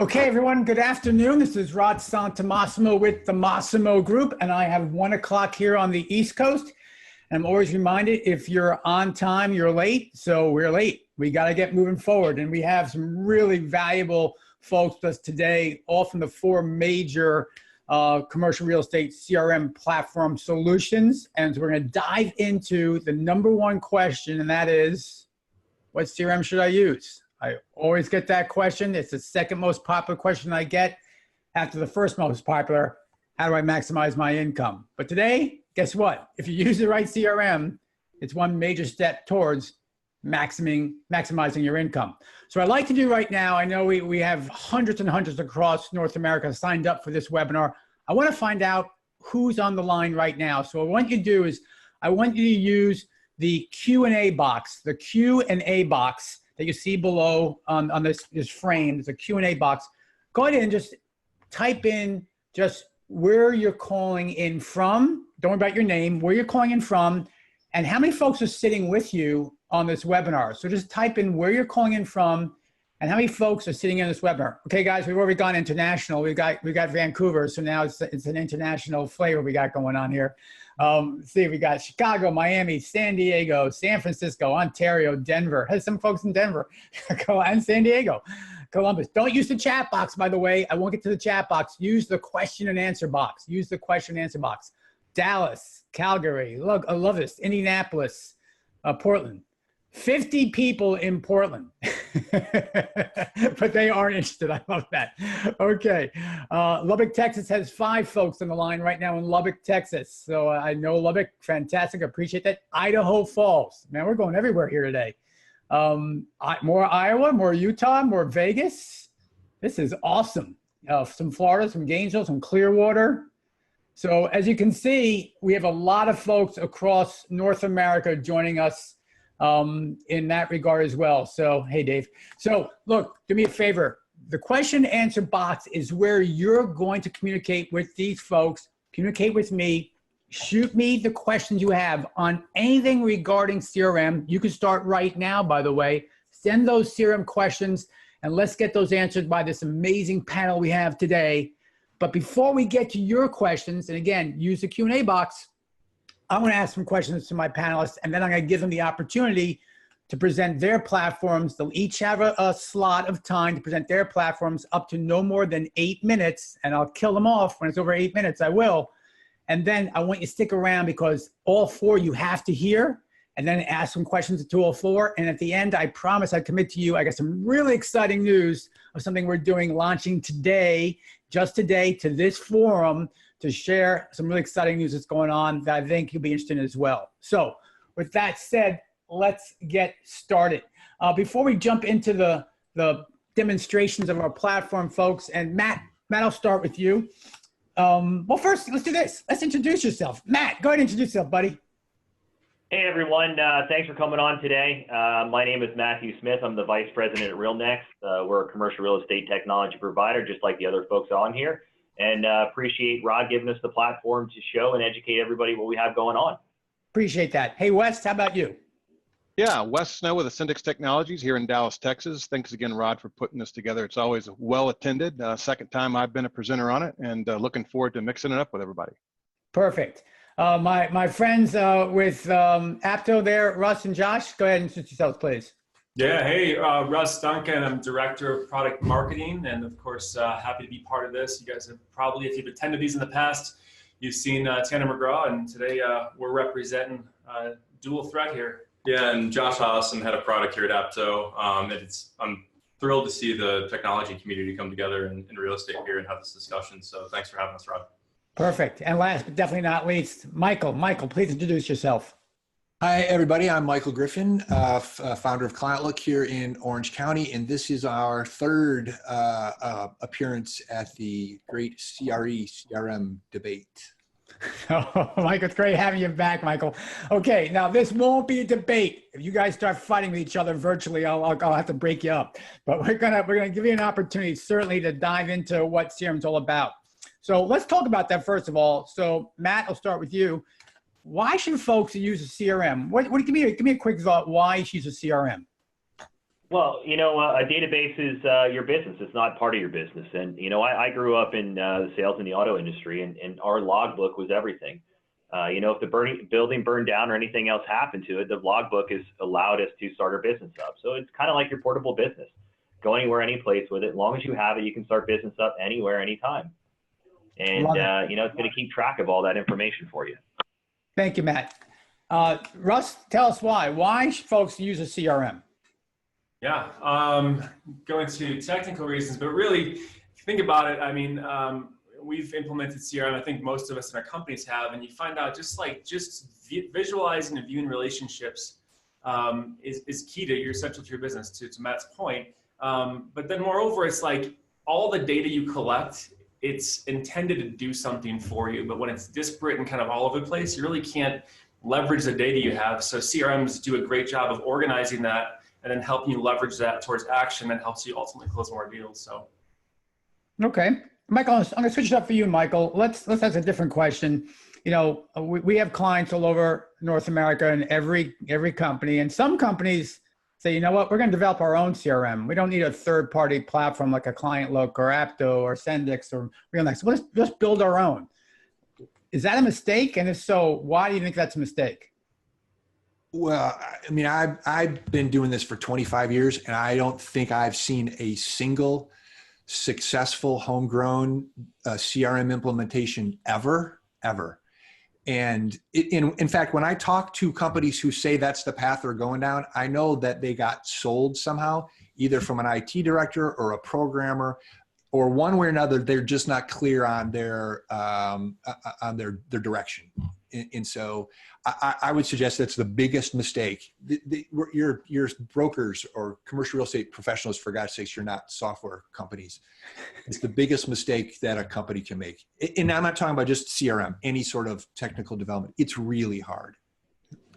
Okay, everyone, good afternoon. This is Rod Santamassimo with the Massimo Group, and I have 1 o'clock here on the East Coast. And I'm always reminded, if you're on time, you're late. So we're late. We got to get moving forward. And we have some really valuable folks with us today, all from the 4 major commercial real estate CRM platform solutions. And so we're going to dive into the #1 question, and that is, what CRM should I use? I always get that question. It's the second most popular question I get after the first most popular. How do I maximize my income? But today, guess what? If you use the right CRM, it's one major step towards maximizing your income. So what I'd like to do right now, I know we have hundreds and hundreds across North America signed up for this webinar. I want to find out who's on the line right now. So what I want you to do is I want you to use the Q&A box, the Q&A box that you see below on this frame. There's a Q&A box. Go ahead and just type in just where you're calling in from. Don't worry about your name, where you're calling in from, and how many folks are sitting with you on this webinar. So just type in where you're calling in from and how many folks are sitting in this webinar. Okay, guys, we've already gone international. We got Vancouver, so now it's an international flavor we got going on here. See, we got Chicago, Miami, San Diego, San Francisco, Ontario, Denver. Has some folks in Denver, and San Diego, Columbus. Don't use the chat box, by the way. I won't get to the chat box. Use the question and answer box. Use the question and answer box. Dallas, Calgary, look, I love this. Indianapolis, Portland. 50 people in Portland, but they aren't interested. I love that. Okay. Lubbock, Texas has 5 folks on the line right now in Lubbock, Texas. So I know Lubbock, fantastic. Appreciate that. Idaho Falls, man, we're going everywhere here today. More Iowa, more Utah, more Vegas. This is awesome. Some Florida, some Gainesville, some Clearwater. So as you can see, we have a lot of folks across North America joining us in that regard as well. So, hey, Dave. So look, do me a favor. The question and answer box is where you're going to communicate with these folks, communicate with me, shoot me the questions you have on anything regarding CRM. You can start right now, by the way. Send those CRM questions and let's get those answered by this amazing panel we have today. But before we get to your questions, and again, use the Q&A box, I'm going to ask some questions to my panelists, and then I'm going to give them the opportunity to present their platforms. They'll each have a slot of time to present their platforms up to no more than 8 minutes, and I'll kill them off when it's over 8 minutes. I will. And then I want you to stick around because all 4 you have to hear, and then ask some questions to all 4. And at the end, I promise, I commit to you, I got some really exciting news of something we're doing, launching today, just today, to this forum, to share some really exciting news that's going on that I think you'll be interested in as well. So with that said, let's get started. Before we jump into the demonstrations of our platform, folks, and Matt, I'll start with you. Well, first, let's do this. Let's introduce yourself. Matt, go ahead and introduce yourself, buddy. Hey, everyone. Thanks for coming on today. My name is Matthew Smith. I'm the Vice President at RealNex. We're a commercial real estate technology provider, just like the other folks on here. And appreciate Rod giving us the platform to show and educate everybody what we have going on. Appreciate that. Hey, Wes, how about you? Yeah, Wes Snow with Ascendix Technologies here in Dallas, Texas. Thanks again, Rod, for putting this together. It's always well attended. Second time I've been a presenter on it, and looking forward to mixing it up with everybody. Perfect. My friends with Apto there, Russ and Josh, go ahead and introduce yourselves, please. Yeah, hey, Russ Duncan. I'm Director of Product Marketing, and of course, happy to be part of this. You guys have probably, if you've attended these in the past, you've seen Tanner McGraw, and today we're representing dual threat here. Yeah, and Josh Hossen, head of product here at Apto. I'm thrilled to see the technology community come together in real estate here and have this discussion. So thanks for having us, Rod. Perfect. And last but definitely not least, Michael. Michael, please introduce yourself. Hi, everybody. I'm Michael Griffin, founder of ClientLook here in Orange County, and this is our 3rd appearance at the Great CRE CRM Debate. Oh, Michael, it's great having you back, Michael. Okay, now this won't be a debate. If you guys start fighting with each other virtually, I'll have to break you up. But we're gonna give you an opportunity, certainly, to dive into what CRM is all about. So let's talk about that first of all. So Matt, I'll start with you. Why should folks use a CRM? Give me a quick thought. Why use a CRM? Well, a database is your business. It's not part of your business. And, I grew up in the sales in the auto industry, and our logbook was everything. If the building burned down or anything else happened to it, the logbook has allowed us to start our business up. So it's kind of like your portable business. Go anywhere, any place with it. As long as you have it, you can start business up anywhere, anytime. And, it's going to keep track of all that information for you. Thank you, Matt. Russ, tell us why. Why should folks use a CRM? Yeah, going to technical reasons, but really, if you think about it, I mean, we've implemented CRM. I think most of us in our companies have, and you find out just visualizing and viewing relationships is key to your essential to your business. To Matt's point, but then moreover, it's like all the data you collect, it's intended to do something for you, but when it's disparate and kind of all over the place, you really can't leverage the data you have. So CRMs do a great job of organizing that and then helping you leverage that towards action that helps you ultimately close more deals. So, okay, Michael, I'm going to switch it up for you, Michael. Let's ask a different question. We have clients all over North America and every company, and some companies say, you know what, we're going to develop our own CRM. We don't need a third-party platform like a ClientLook or Apto or Ascendix or RealNex. Let's just build our own. Is that a mistake? And if so, why do you think that's a mistake? Well, I mean, I've been doing this for 25 years, and I don't think I've seen a single successful homegrown CRM implementation ever. And in fact, when I talk to companies who say that's the path they're going down, I know that they got sold somehow, either from an IT director or a programmer, or one way or another, they're just not clear on their direction. And so I would suggest that's the biggest mistake. Your brokers or commercial real estate professionals, for God's sakes, you're not software companies. It's the biggest mistake that a company can make. And I'm not talking about just CRM, any sort of technical development. It's really hard.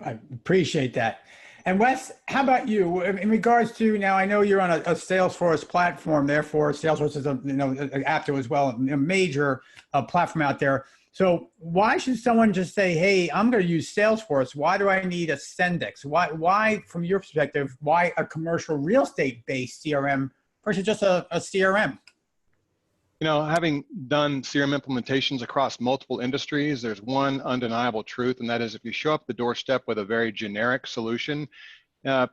I appreciate that. And Wes, how about you in regards to, now I know you're on a Salesforce platform, therefore Salesforce is Apto as well, a major platform out there. So why should someone just say, hey, I'm going to use Salesforce? Why do I need Ascendix? Why, from your perspective, why a commercial real estate-based CRM versus just a CRM? Having done CRM implementations across multiple industries, there's one undeniable truth, and that is if you show up the doorstep with a very generic solution,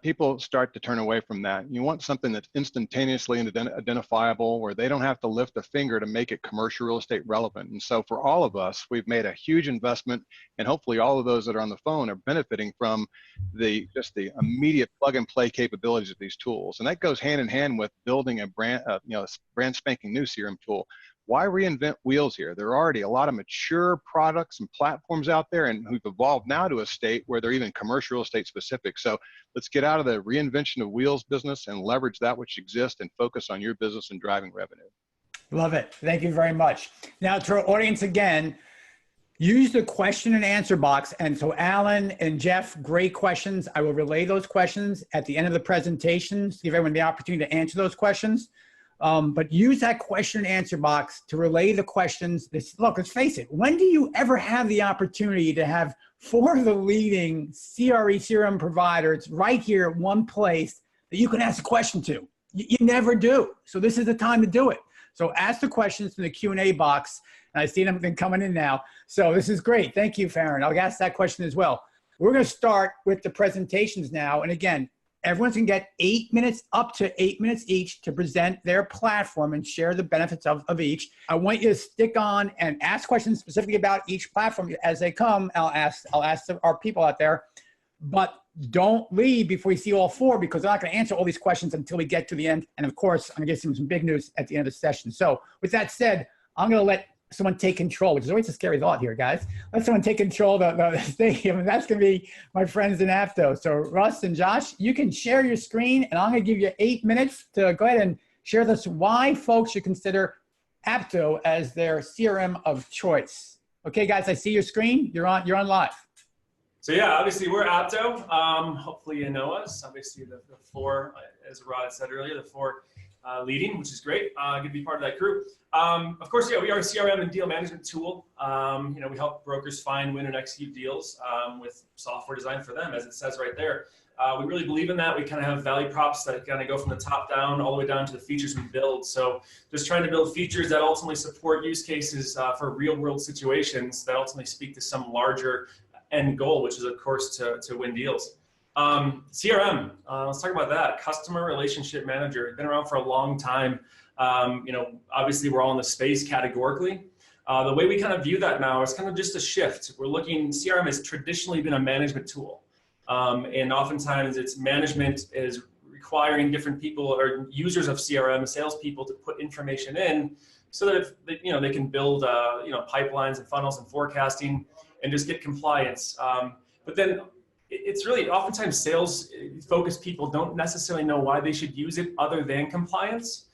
people start to turn away from that. You want something that's instantaneously identifiable, where they don't have to lift a finger to make it commercial real estate relevant. And so for all of us, we've made a huge investment, and hopefully all of those that are on the phone are benefiting from just the immediate plug and play capabilities of these tools. And that goes hand in hand with building a brand spanking new CRM tool. Why reinvent wheels here? There are already a lot of mature products and platforms out there, and who've evolved now to a state where they're even commercial real estate specific. So let's get out of the reinvention of wheels business and leverage that which exists and focus on your business and driving revenue. Love it. Thank you very much. Now to our audience again, use the question and answer box. And so Alan and Jeff, great questions. I will relay those questions at the end of the presentation to give everyone the opportunity to answer those questions. But use that question and answer box to relay the questions. Look, let's face it. When do you ever have the opportunity to have 4 of the leading CRM providers right here at one place that you can ask a question to? You never do. So this is the time to do it. So ask the questions in the Q&A box. And I see them coming in now. So this is great. Thank you, Farron. I'll ask that question as well. We're going to start with the presentations now. And again, everyone's going to get 8 minutes, up to 8 minutes each, to present their platform and share the benefits of each. I want you to stick on and ask questions specifically about each platform as they come. I'll ask our people out there, but don't leave before you see all 4, because I'm not going to answer all these questions until we get to the end. And of course, I'm going to give some big news at the end of the session. So with that said, I'm going to let someone take control, which is always a scary thought here, guys. Let someone take control of the stadium, and that's going to be my friends in Apto. So Russ and Josh, you can share your screen, and I'm going to give you 8 minutes to go ahead and share this why folks should consider Apto as their CRM of choice. Okay, guys, I see your screen. You're on live. So yeah, obviously we're Apto. Hopefully you know us. Obviously the 4, as Rod said earlier, the 4 leading, which is great. Good to be part of that group. Of course, yeah, we are a CRM and deal management tool. You know, we help brokers find, win, and execute deals with software designed for them, as it says right there. We really believe in that. We kind of have value props that kind of go from the top down all the way down to the features we build. So just trying to build features that ultimately support use cases for real world situations that ultimately speak to some larger end goal, which is of course to win deals. CRM, let's talk about that. Customer Relationship Manager, been around for a long time. You know, obviously we're all in the space categorically. The way we kind of view that now is kind of just a shift. We're looking, CRM has traditionally been a management tool. And oftentimes it's management is requiring different people or users of CRM, salespeople, to put information in so that you know, they can build you know, pipelines and funnels and forecasting and just get compliance. But then it's really oftentimes sales focused people don't necessarily know why they should use it other than compliance.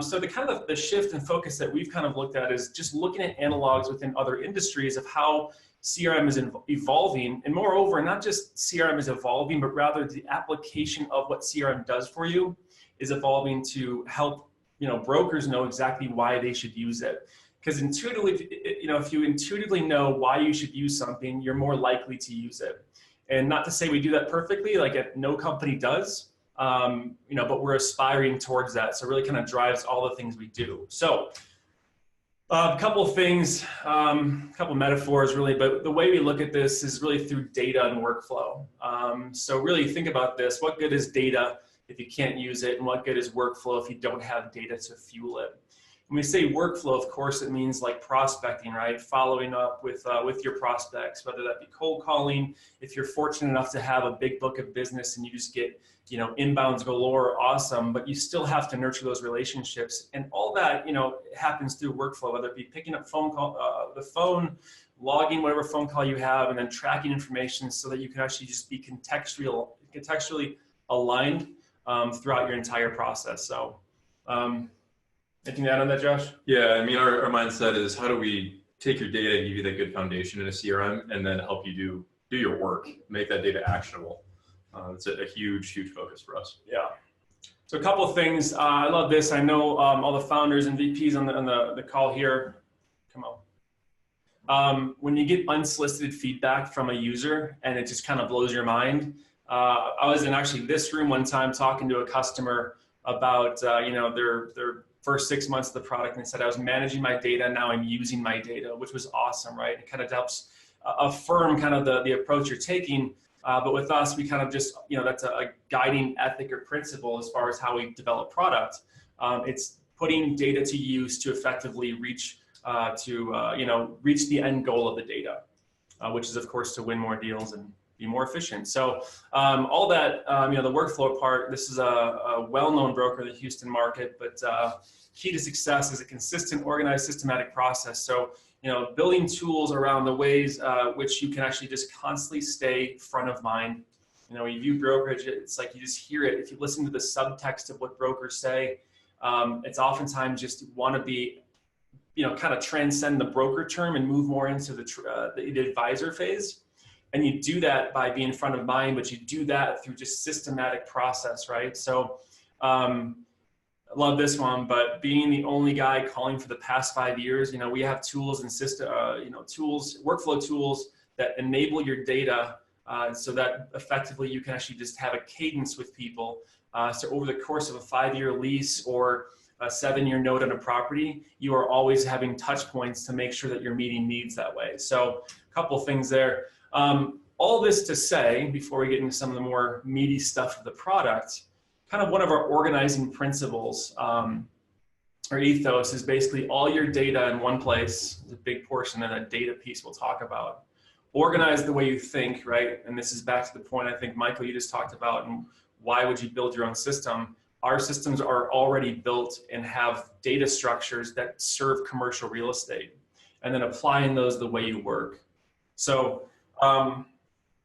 So the kind of the shift and focus that we've kind of looked at is just looking at analogs within other industries of how CRM is evolving, and moreover, not just CRM is evolving, but rather the application of what CRM does for you is evolving to help, you know, brokers know exactly why they should use it. Because intuitively, you know, if you intuitively know why you should use something, you're more likely to use it. And not to say we do that perfectly, like no company does, you know, but we're aspiring towards that. So it really kind of drives all the things we do. So a couple of things, a couple of metaphors really, but the way we look at this is really through data and workflow. So really think about this. What good is data if you can't use it? And what good is workflow if you don't have data to fuel it? When we say workflow, of course, it means like prospecting, right? Following up with your prospects, whether that be cold calling. If you're fortunate enough to have a big book of business and you just get, you know, inbounds galore, awesome, but you still have to nurture those relationships. And all that, you know, happens through workflow, whether it be picking up the phone, logging whatever phone call you have, and then tracking information so that you can actually just be contextually aligned throughout your entire process. So, anything to add on that, Josh? Yeah, I mean, our mindset is how do we take your data and give you that good foundation in a CRM and then help you do your work, make that data actionable. It's a huge, huge focus for us. Yeah. So a couple of things. I love this. I know all the founders and VPs on the call here. Come on. When you get unsolicited feedback from a user and it just kind of blows your mind. I was in actually this room one time talking to a customer about you know, their first 6 months of the product, and they said, I was managing my data, now I'm using my data, which was awesome, right? It kind of helps affirm kind of the approach you're taking. But with us, we kind of just, you know, that's a guiding ethic or principle as far as how we develop product. It's putting data to use to effectively reach you know, reach the end goal of the data, which is of course to win more deals and be more efficient. So all that, you know, the workflow part, this is a well-known broker in the Houston market, but key to success is a consistent, organized, systematic process. So, you know, building tools around the ways which you can actually just constantly stay front of mind. You know, when you view brokerage, it's like you just hear it. If you listen to the subtext of what brokers say, it's oftentimes just want to be, you know, kind of transcend the broker term and move more into the advisor phase. And you do that by being front of mind, but you do that through just systematic process, right? So I love this one, but being the only guy calling for the past 5 years, you know, we have tools and you know, workflow tools that enable your data so that effectively you can actually just have a cadence with people. So over the course of a 5-year lease or a 7-year note on a property, you are always having touch points to make sure that you're meeting needs that way. So a couple of things there. All this to say, before we get into some of the more meaty stuff of the product, kind of one of our organizing principles or ethos is basically all your data in one place. There's a big portion of that data piece we'll talk about. Organize the way you think, right? And this is back to the point I think, Michael, you just talked about, and why would you build your own system? Our systems are already built and have data structures that serve commercial real estate, and then applying those the way you work. So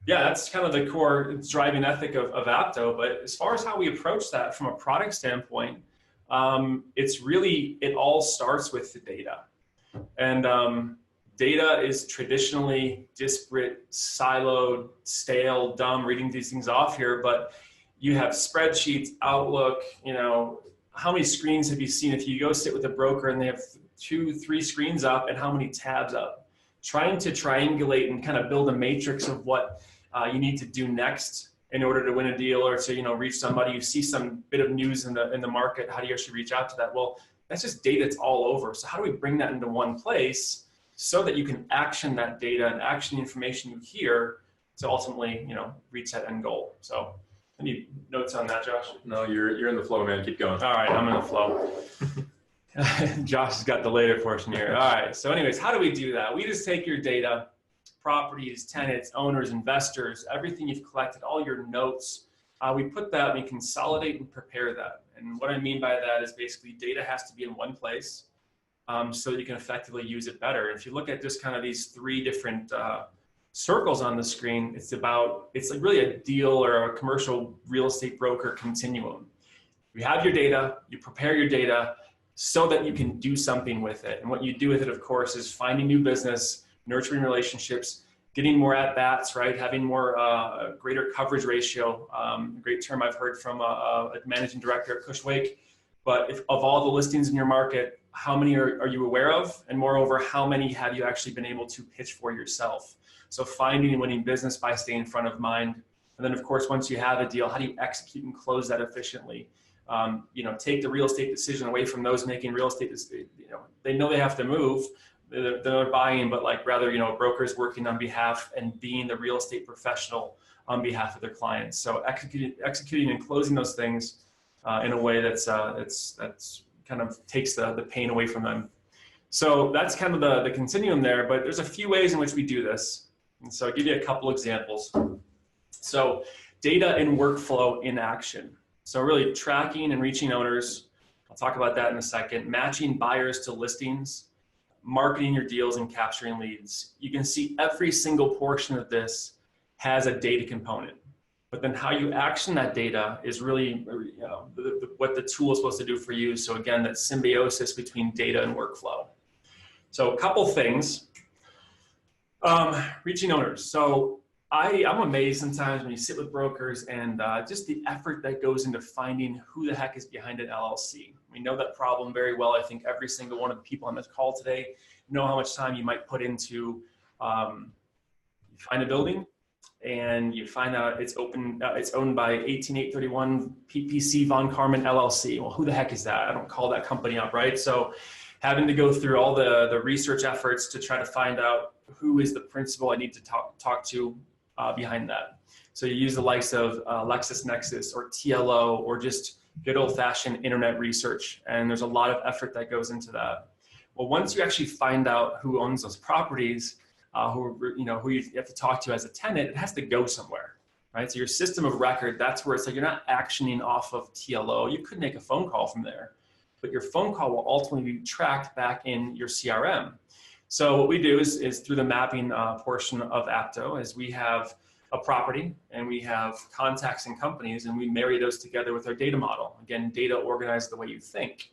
yeah, that's kind of the core driving ethic of Apto. But as far as how we approach that from a product standpoint, it's really, it all starts with the data. And data is traditionally disparate, siloed, stale, dumb, reading these things off here, but you have spreadsheets, Outlook, you know, how many screens have you seen if you go sit with a broker and they have 2-3 screens up and how many tabs up? Trying to triangulate and kind of build a matrix of what you need to do next in order to win a deal or to, you know, reach somebody. You see some bit of news in the market. How do you actually reach out to that? Well, that's just data that's all over. So how do we bring that into one place so that you can action that data and action the information you hear to ultimately, you know, reach that end goal? So any notes on that, Josh? No, you're in the flow, man. Keep going. All right, I'm in the flow. Josh has got the later portion here. All right, so anyways, how do we do that? We just take your data, properties, tenants, owners, investors, everything you've collected, all your notes. We put that, we consolidate and prepare that. And what I mean by that is basically data has to be in one place so that you can effectively use it better. If you look at just kind of these 3 different circles on the screen, it's like really a deal or a commercial real estate broker continuum. You have your data, you prepare your data so that you can do something with it. And what you do with it, of course, is finding new business, nurturing relationships, getting more at-bats, right? Having more greater coverage ratio. A great term I've heard from a managing director at Cushwake. But if, of all the listings in your market, how many are you aware of? And moreover, how many have you actually been able to pitch for yourself? So finding and winning business by staying in front of mind. And then of course, once you have a deal, how do you execute and close that efficiently? You know, take the real estate decision away from those making real estate decisions. You know, they know they have to move. They're buying, but like rather, you know, brokers working on behalf and being the real estate professional on behalf of their clients. So executing and closing those things in a way that's kind of takes the pain away from them. So that's kind of the continuum there, but there's a few ways in which we do this. And so I'll give you a couple examples. So data and workflow in action. So really tracking and reaching owners. I'll talk about that in a second. Matching buyers to listings, marketing your deals and capturing leads. You can see every single portion of this has a data component, but then how you action that data is really what the tool is supposed to do for you. So again, that symbiosis between data and workflow. So a couple things, reaching owners. So I'm amazed sometimes when you sit with brokers and just the effort that goes into finding who the heck is behind an LLC. We know that problem very well. I think every single one of the people on this call today know how much time you might put into, you find a building and you find out it's owned by 18831 PPC Von Karman LLC. Well, who the heck is that? I don't call that company up, right? So having to go through all the research efforts to try to find out who is the principal I need to talk to behind that. So you use the likes of LexisNexis or TLO or just good old-fashioned internet research, and there's a lot of effort that goes into that. Well, once you actually find out who owns those properties, who you have to talk to as a tenant, it has to go somewhere, right? So your system of record, that's where it's like you're not actioning off of TLO. You could make a phone call from there, but your phone call will ultimately be tracked back in your CRM. So what we do is through the mapping portion of Apto, is we have a property and we have contacts and companies, and we marry those together with our data model. Again, data organized the way you think.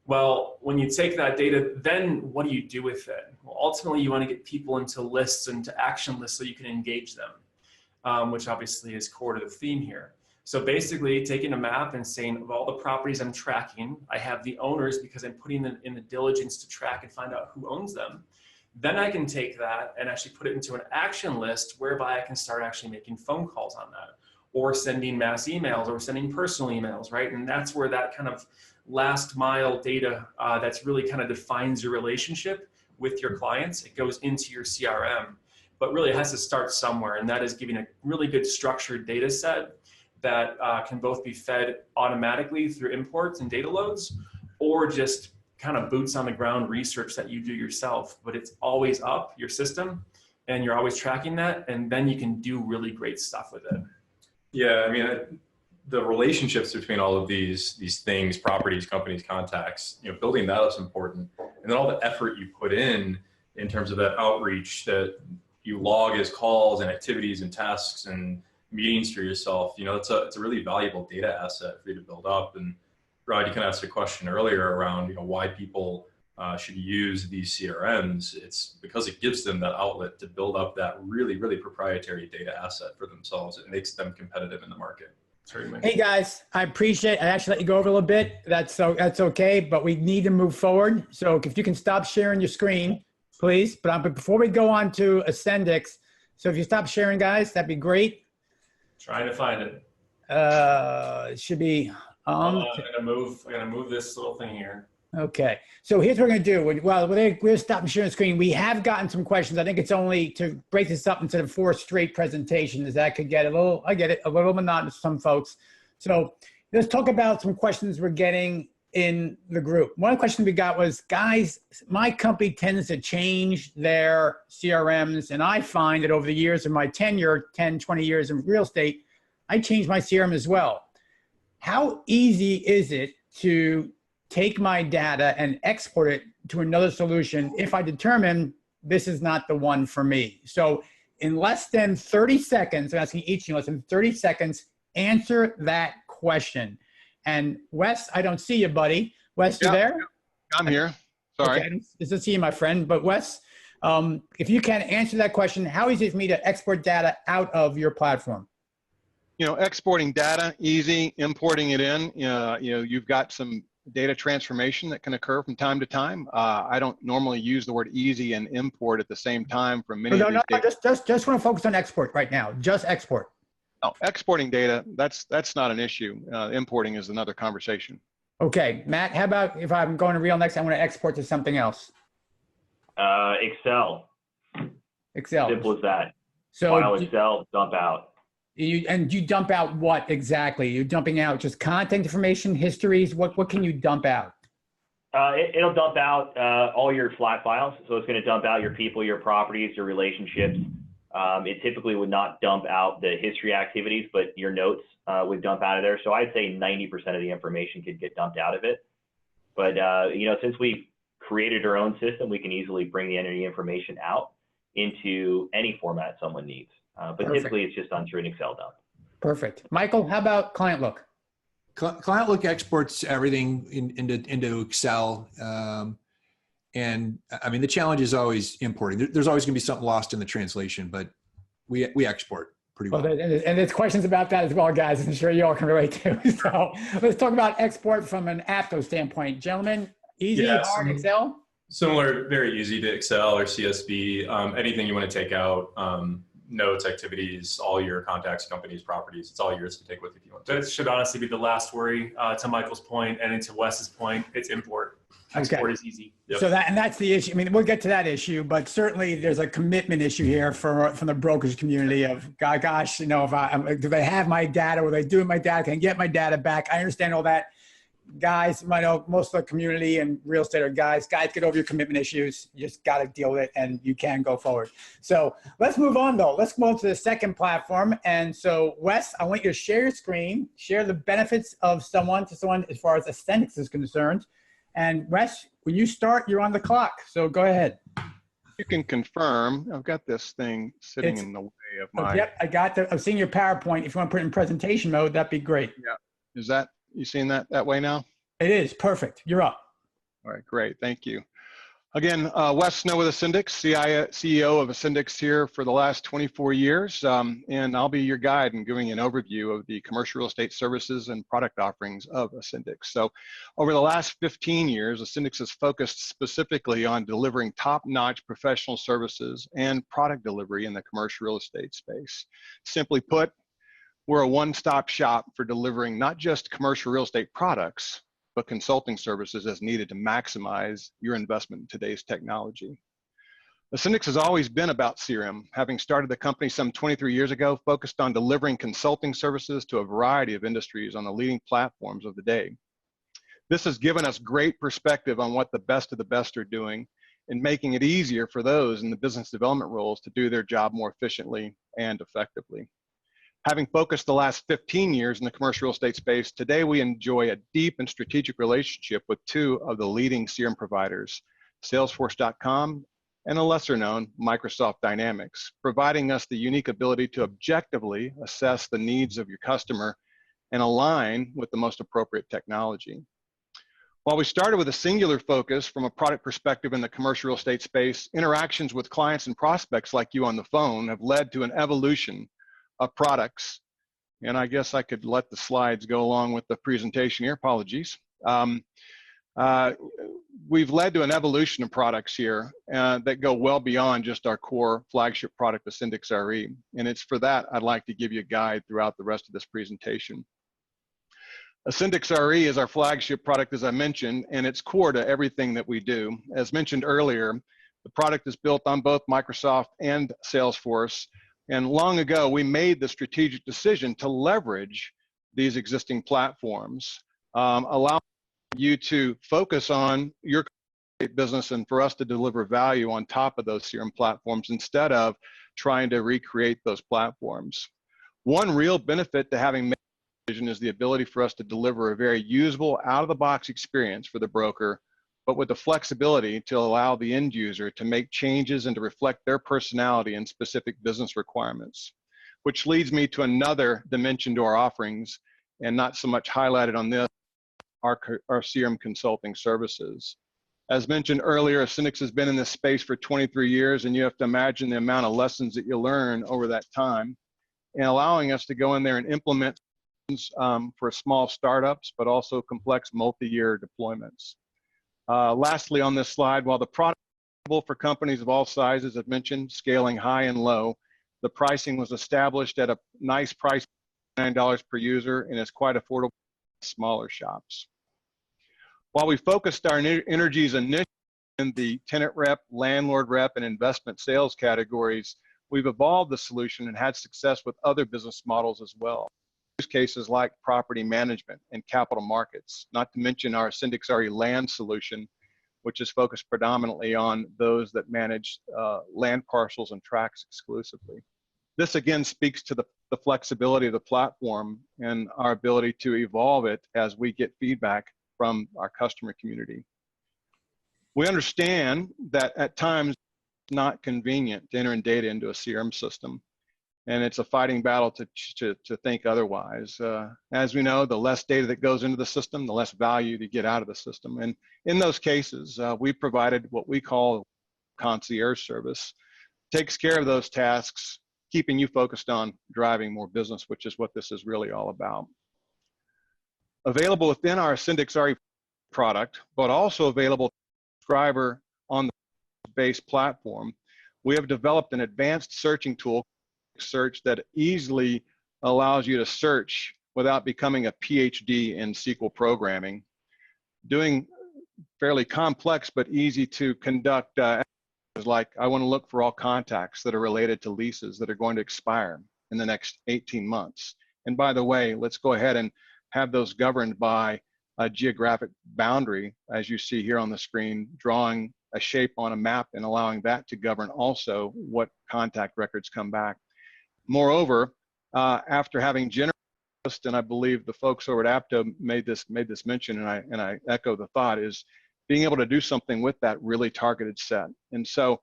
Well, when you take that data, then what do you do with it? Well, ultimately, you want to get people into lists and to action lists so you can engage them, which obviously is core to the theme here. So basically taking a map and saying of all the properties I'm tracking, I have the owners because I'm putting them in the diligence to track and find out who owns them. Then I can take that and actually put it into an action list whereby I can start actually making phone calls on that or sending mass emails or sending personal emails, right? And that's where that kind of last mile data that's really kind of defines your relationship with your clients. It goes into your CRM, but really it has to start somewhere. And that is giving a really good structured data set that can both be fed automatically through imports and data loads, or just kind of boots on the ground research that you do yourself, but it's always up your system and you're always tracking that. And then you can do really great stuff with it. Yeah, I mean, the relationships between all of these things, properties, companies, contacts, building that is important. And then all the effort you put in terms of that outreach that you log as calls and activities and tasks and meetings for yourself, it's a really valuable data asset for you to build up. And Rod, you kind of asked a question earlier around, why people should use these CRMs. It's because it gives them that outlet to build up that really, really proprietary data asset for themselves. It makes them competitive in the market. Certainly. Hey guys, I actually let you go over a little bit. That's okay, but we need to move forward. So if you can stop sharing your screen, please. But before we go on to Ascendix, so if you stop sharing, guys, that'd be great. Trying to find it. It should be. I'm gonna move this little thing here. Okay, so here's what we're going to do. Well, we're stopping sharing the screen. We have gotten some questions. I think it's only to break this up into the 4 straight presentations. That could get a little monotonous to some folks. So let's talk about some questions we're getting in the group. One question we got was, guys, my company tends to change their CRMs, and I find that over the years of my tenure, 10, 20 years in real estate, I changed my CRM as well. How easy is it to take my data and export it to another solution if I determine this is not the one for me? So in less than 30 seconds, I'm asking each of you, less than 30 seconds, answer that question. And Wes, I don't see you, buddy. Wes, you there? I'm here. Sorry. Okay, it's to see you, my friend. But Wes, if you can answer that question, how easy is it for me to export data out of your platform? Exporting data, easy. Importing it in, you've got some data transformation that can occur from time to time. I don't normally use the word easy and import at the same time from many of these data. Just want to focus on export right now. Just export. Oh, exporting data, that's not an issue. Importing is another conversation. Okay, Matt, how about if I'm going to RealNex, I want to export to something else? Excel. Simple as that. So file Excel, dump out. You dump out what exactly? You're dumping out just content information, histories? What can you dump out? It'll dump out all your flat files. So it's going to dump out your people, your properties, your relationships. It typically would not dump out the history activities, but your notes would dump out of there. So I'd say 90% of the information could get dumped out of it. But since we created our own system, we can easily bring the entity information out into any format someone needs. But Perfect. Typically it's just done through an Excel dump. Perfect. Michael, how about ClientLook? ClientLook exports everything into Excel. And I mean, the challenge is always importing. There's always going to be something lost in the translation, but we export pretty well. And there's questions about that as well, guys. I'm sure you all can relate to. So let's talk about export from an Apto standpoint. Gentlemen, easy, hard, Excel? Similar, very easy to Excel or CSV. Anything you want to take out, notes, activities, all your contacts, companies, properties, it's all yours to take with if you want to. That should honestly be the last worry. To Michael's point and to Wes's point, it's import. Export is easy. Yep. So that's the issue. I mean, we'll get to that issue, but certainly there's a commitment issue here from the brokerage community of, gosh, do they have my data? Will they do my data? Can I get my data back? I understand all that. Guys, I know most of the community and real estate are guys. Guys, get over your commitment issues. You just got to deal with it, and you can go forward. So let's move on, though. Let's move on to the second platform. And so, Wes, I want you to share your screen, share the benefits of someone to someone as far as Ascendix is concerned. And Wes, when you start, you're on the clock. So go ahead. You can confirm. I've got this thing sitting in the way of my. Yep, I've seen your PowerPoint. If you want to put it in presentation mode, that'd be great. Yeah. Is that? You seeing that way now? It is. Perfect. You're up. All right, great. Thank you. Again, Wes Snow with Ascendix, CEO of Ascendix here for the last 24 years. And I'll be your guide in giving an overview of the commercial real estate services and product offerings of Ascendix. So over the last 15 years, Ascendix has focused specifically on delivering top-notch professional services and product delivery in the commercial real estate space. Simply put, we're a one-stop shop for delivering not just commercial real estate products, but consulting services as needed to maximize your investment in today's technology. Ascendix has always been about CRM, having started the company some 23 years ago, focused on delivering consulting services to a variety of industries on the leading platforms of the day. This has given us great perspective on what the best of the best are doing and making it easier for those in the business development roles to do their job more efficiently and effectively. Having focused the last 15 years in the commercial real estate space, today we enjoy a deep and strategic relationship with two of the leading CRM providers, Salesforce.com and a lesser known Microsoft Dynamics, providing us the unique ability to objectively assess the needs of your customer and align with the most appropriate technology. While we started with a singular focus from a product perspective in the commercial real estate space, interactions with clients and prospects like you on the phone have led to an evolution of products And I guess I could let the slides go along with the presentation here. Apologies. We've led to an evolution of products here that go well beyond just our core flagship product, Ascendix RE. And it's for that I'd like to give you a guide throughout the rest of this presentation. Ascendix RE is our flagship product, as I mentioned, and it's core to everything that we do. As mentioned earlier, the product is built on both Microsoft and Salesforce. And long ago, we made the strategic decision to leverage these existing platforms, allow you to focus on your business and for us to deliver value on top of those CRM platforms instead of trying to recreate those platforms. One real benefit to having made the decision is the ability for us to deliver a very usable, out-of-the-box experience for the broker, but with the flexibility to allow the end user to make changes and to reflect their personality and specific business requirements. Which leads me to another dimension to our offerings, and not so much highlighted on this, our CRM consulting services. As mentioned earlier, Ascendix has been in this space for 23 years, and you have to imagine the amount of lessons that you learn over that time, and allowing us to go in there and implement for small startups, but also complex multi-year deployments. Lastly on this slide, while the product is available for companies of all sizes, I've mentioned scaling high and low, the pricing was established at a nice price, $9 per user, and it's quite affordable for smaller shops. While we focused our energies initially in the tenant rep, landlord rep, and investment sales categories, we've evolved the solution and had success with other business models as well. Use cases like property management and capital markets, not to mention our Ascendix RE land solution, which is focused predominantly on those that manage land parcels and tracts exclusively. This again speaks to the flexibility of the platform and our ability to evolve it as we get feedback from our customer community. We understand that at times it's not convenient to enter in data into a CRM system, and it's a fighting battle to think otherwise. As we know, the less data that goes into the system, the less value to get out of the system. And in those cases, we provided what we call concierge service. Takes care of those tasks, keeping you focused on driving more business, which is what this is really all about. Available within our Ascendix RE product, but also available to the subscriber on the base platform, we have developed an advanced searching tool, search, that easily allows you to search without becoming a PhD in SQL programming, doing fairly complex but easy to conduct like I want to look for all contacts that are related to leases that are going to expire in the next 18 months. And by the way, let's go ahead and have those governed by a geographic boundary, as you see here on the screen, drawing a shape on a map and allowing that to govern also what contact records come back. Moreover, after having generated, and I believe the folks over at Apto made this mention, and I echo the thought, is being able to do something with that really targeted set. And so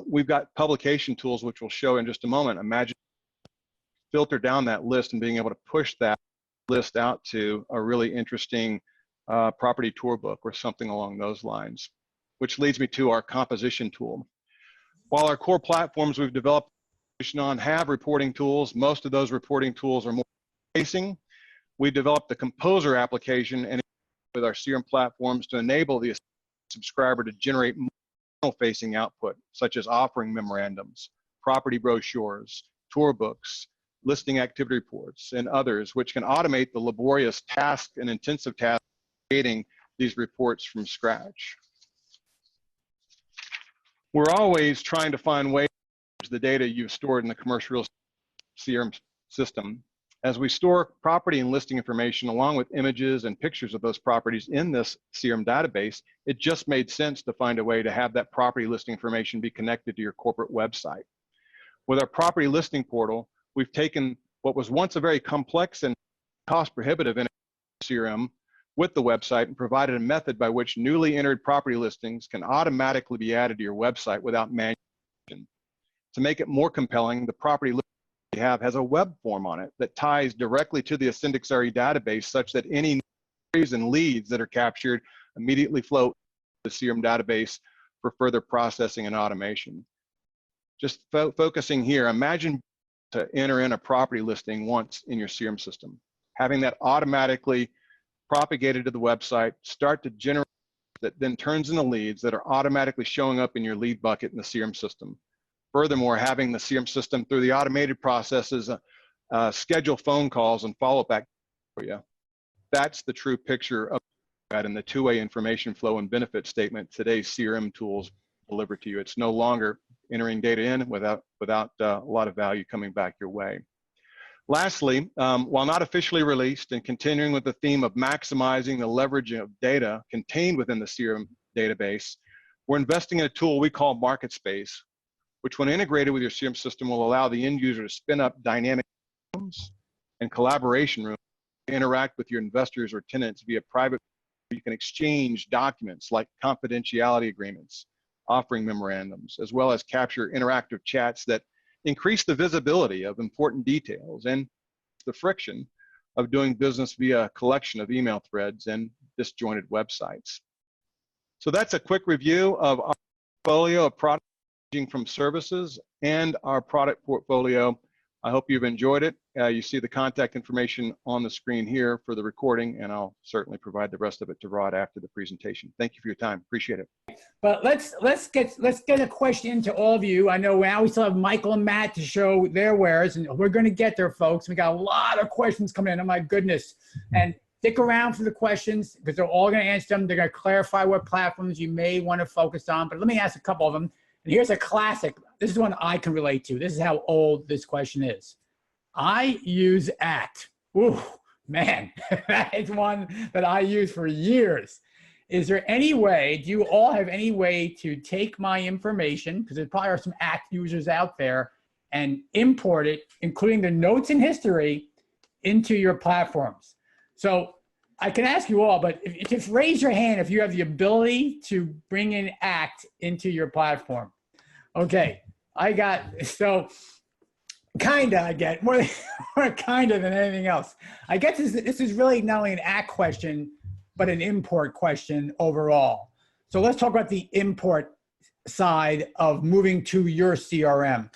we've got publication tools, which we'll show in just a moment. Imagine filter down that list and being able to push that list out to a really interesting property tour book or something along those lines, which leads me to our composition tool. While our core platforms we've developed on have reporting tools, most of those reporting tools are more facing. We developed the Composer application and with our CRM platforms to enable the subscriber to generate facing output, such as offering memorandums, property brochures, tour books, listing activity reports, and others, which can automate the laborious task and intensive task of creating these reports from scratch. We're always trying to find ways to use the data you've stored in the commercial real estate CRM system. As we store property and listing information along with images and pictures of those properties in this CRM database, it just made sense to find a way to have that property listing information be connected to your corporate website. With our property listing portal, we've taken what was once a very complex and cost prohibitive in CRM with the website and provided a method by which newly entered property listings can automatically be added to your website without manual action. To make it more compelling, the property listing we have has a web form on it that ties directly to the Ascendix RE database, such that any queries and leads that are captured immediately flow to the CRM database for further processing and automation. Just focusing here, imagine to enter in a property listing once in your CRM system. Having that automatically propagated to the website, start to generate that then turns into leads that are automatically showing up in your lead bucket in the CRM system. Furthermore, having the CRM system through the automated processes schedule phone calls and follow up back for you. That's the true picture of that in the two-way information flow and benefit statement today's CRM tools deliver to you. It's no longer entering data in without a lot of value coming back your way. Lastly, while not officially released and continuing with the theme of maximizing the leverage of data contained within the CRM database, we're investing in a tool we call MarketSpace, which when integrated with your CRM system will allow the end user to spin up dynamic rooms and collaboration rooms to interact with your investors or tenants via private. You can exchange documents like confidentiality agreements, offering memorandums, as well as capture interactive chats that increase the visibility of important details and the friction of doing business via a collection of email threads and disjointed websites. So that's a quick review of our portfolio of products ranging from services and our product portfolio. I hope you've enjoyed it. You see the contact information on the screen here for the recording, and I'll certainly provide the rest of it to Rod after the presentation. Thank you for your time. Appreciate it. But let's get a question to all of you. I know now we still have Michael and Matt to show their wares, and we're going to get there, folks. We got a lot of questions coming in. Oh my goodness! And stick around for the questions because they're all going to answer them. They're going to clarify what platforms you may want to focus on. But let me ask a couple of them. And here's a classic. This is one I can relate to. This is how old this question is. I use ACT. Ooh, man, that is one that I use for years. Is there any way, do you all have any way to take my information, because there probably are some ACT users out there, and import it, including the notes and history, into your platforms? So I can ask you all, but just raise your hand if you have the ability to bring in ACT into your platform. Okay, I got, so kinda, I get, more kinda than anything else. I guess this is really not only an ACT question, but an import question overall. So let's talk about the import side of moving to your CRM.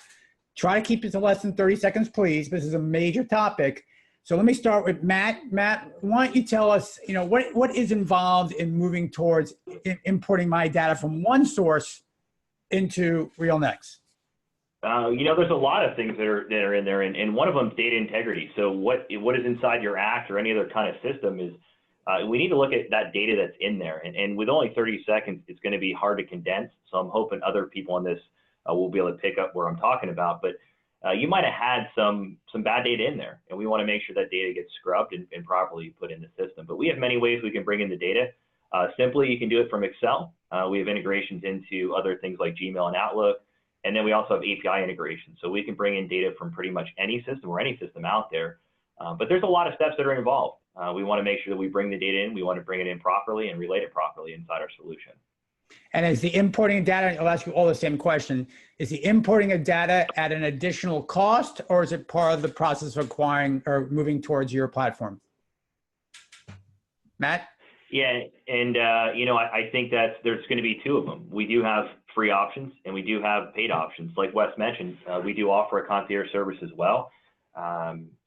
Try to keep it to less than 30 seconds, please. This is a major topic. So let me start with Matt. Matt, why don't you tell us, what is involved in moving towards importing my data from one source into RealNex? There's a lot of things that are in there, and one of them is data integrity. So what is inside your ACT or any other kind of system is we need to look at that data that's in there. And with only 30 seconds, it's going to be hard to condense. So I'm hoping other people on this will be able to pick up where I'm talking about. But you might have had some bad data in there, and we want to make sure that data gets scrubbed and properly put in the system. But we have many ways we can bring in the data. Simply, you can do it from Excel. We have integrations into other things like Gmail and Outlook. And then we also have API integration. So we can bring in data from pretty much any system or any system out there. But there's a lot of steps that are involved. We want to make sure that we bring the data in. We want to bring it in properly and relate it properly inside our solution. And is the importing of data, I'll ask you all the same question, is the importing of data at an additional cost, or is it part of the process of acquiring or moving towards your platform? Matt? Yeah, and I think that there's going to be two of them. We do have free options and we do have paid options. Like Wes mentioned, we do offer a concierge service as well.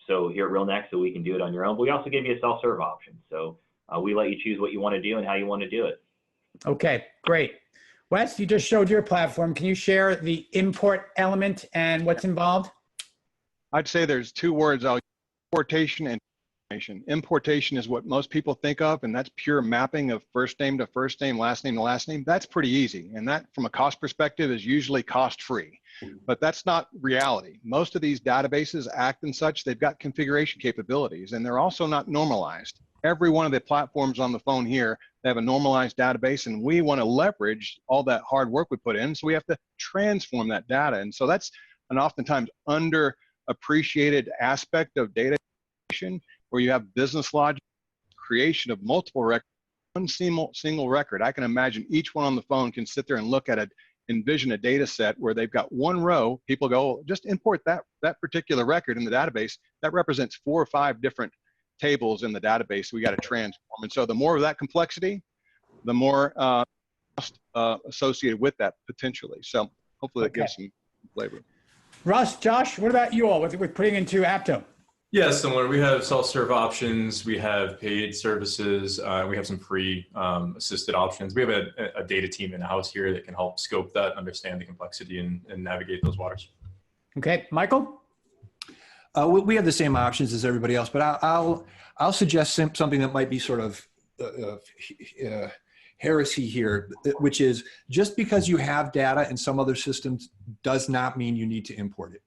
So here at RealNex, so we can do it on your own. But we also give you a self-serve option. So we let you choose what you want to do and how you want to do it. Okay, great. Wes, you just showed your platform. Can you share the import element and what's involved? I'd say there's two words: importation and transformation. Importation is what most people think of, and that's pure mapping of first name to first name, last name to last name. That's pretty easy, and that, from a cost perspective, is usually cost-free. But that's not reality. Most of these databases, ACT and such, they've got configuration capabilities, and they're also not normalized. Every one of the platforms on the phone here, they have a normalized database, and we want to leverage all that hard work we put in, so we have to transform that data. And so that's an oftentimes underappreciated aspect of data creation, where you have business logic, creation of multiple records, one single record. I can imagine each one on the phone can sit there and look at it, envision a data set where they've got one row. People go, just import that particular record in the database. That represents 4 or 5 different tables in the database we got to transform. And so the more of that complexity, the more cost associated with that potentially. So hopefully that gives some flavor. Russ, Josh, what about you all with putting into Apto? Yeah, similar. We have self-serve options. We have paid services. We have some free assisted options. We have a data team in-house here that can help scope that, understand the complexity, and navigate those waters. Okay, Michael? We have the same options as everybody else, but I'll suggest something that might be sort of heresy here, which is just because you have data in some other systems does not mean you need to import it.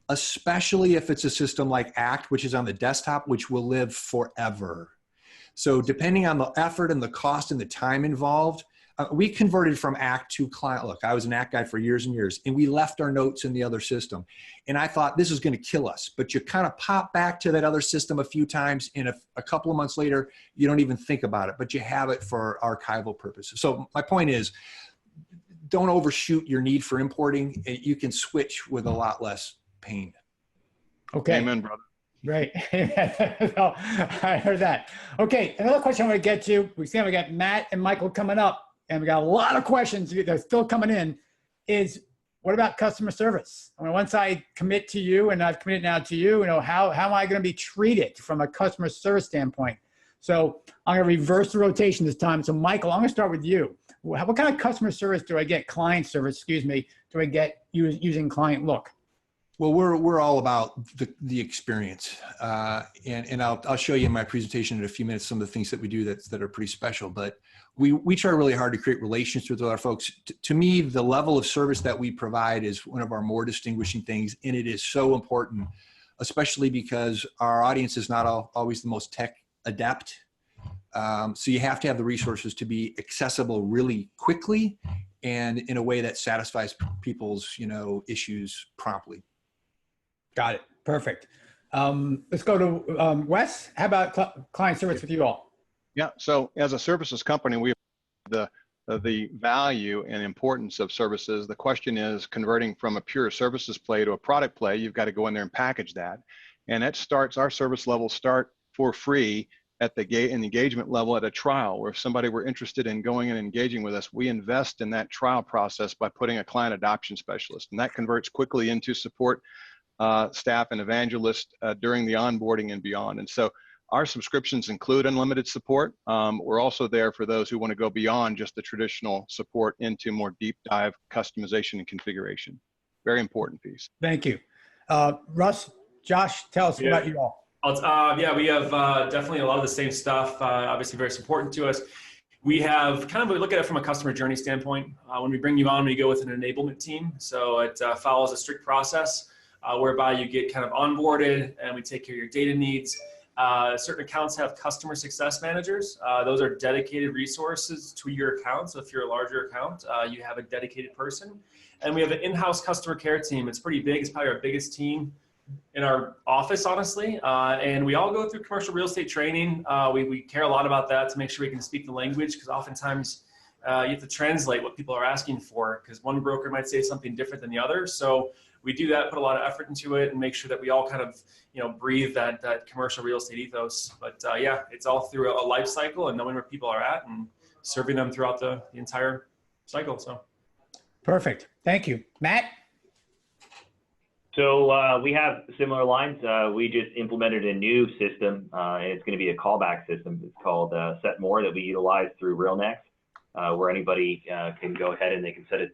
Especially if it's a system like ACT, which is on the desktop, which will live forever. So depending on the effort and the cost and the time involved, we converted from ACT to ClientLook. I was an ACT guy for years and years, and we left our notes in the other system. And I thought this is going to kill us, but you kind of pop back to that other system a few times, and a couple of months later, you don't even think about it, but you have it for archival purposes. So my point is, don't overshoot your need for importing. You can switch with a lot less pain. Okay. Amen, brother. Right. No, I heard that. Okay. Another question I want to get to, we got Matt and Michael coming up, and we got a lot of questions that are still coming in, is what about customer service? I mean, once I commit to you, and I've committed now to you, how am I going to be treated from a customer service standpoint? So I'm going to reverse the rotation this time. So Michael, I'm going to start with you. What kind of customer service do I get, client service, excuse me, do I get using ClientLook? Well, we're all about the experience, and I'll show you in my presentation in a few minutes some of the things that we do that are pretty special. But we try really hard to create relationships with our folks. To me, the level of service that we provide is one of our more distinguishing things, and it is so important, especially because our audience is not always the most tech adept. So you have to have the resources to be accessible really quickly and in a way that satisfies people's issues promptly. Got it. Perfect. Let's go to Wes. How about client service with you all? Yeah. So as a services company, we have the value and importance of services. The question is converting from a pure services play to a product play. You've got to go in there and package that. And it starts, our service levels start for free at the engagement level at a trial, where if somebody were interested in going and engaging with us, we invest in that trial process by putting a client adoption specialist. And that converts quickly into support staff and evangelists during the onboarding and beyond. And so our subscriptions include unlimited support. We're also there for those who want to go beyond just the traditional support into more deep dive customization and configuration. Very important piece. Thank you. Russ, Josh, tell us about you all. Yeah, we have definitely a lot of the same stuff, obviously very important to us. We have we look at it from a customer journey standpoint. When we bring you on, we go with an enablement team. So it follows a strict process whereby you get kind of onboarded and we take care of your data needs. Certain accounts have customer success managers. Those are dedicated resources to your account. So if you're a larger account, you have a dedicated person. And we have an in-house customer care team. It's pretty big. It's probably our biggest team in our office, honestly. And we all go through commercial real estate training. We care a lot about that to make sure we can speak the language, because oftentimes you have to translate what people are asking for, because one broker might say something different than the other. So we do that, put a lot of effort into it, and make sure that we all kind of, breathe that commercial real estate ethos. But yeah, it's all through a life cycle and knowing where people are at and serving them throughout the entire cycle. So perfect. Thank you. Matt? So we have similar lines. We just implemented a new system, and it's going to be a callback system. It's called Set More, that we utilize through RealNex, where anybody can go ahead and they can set a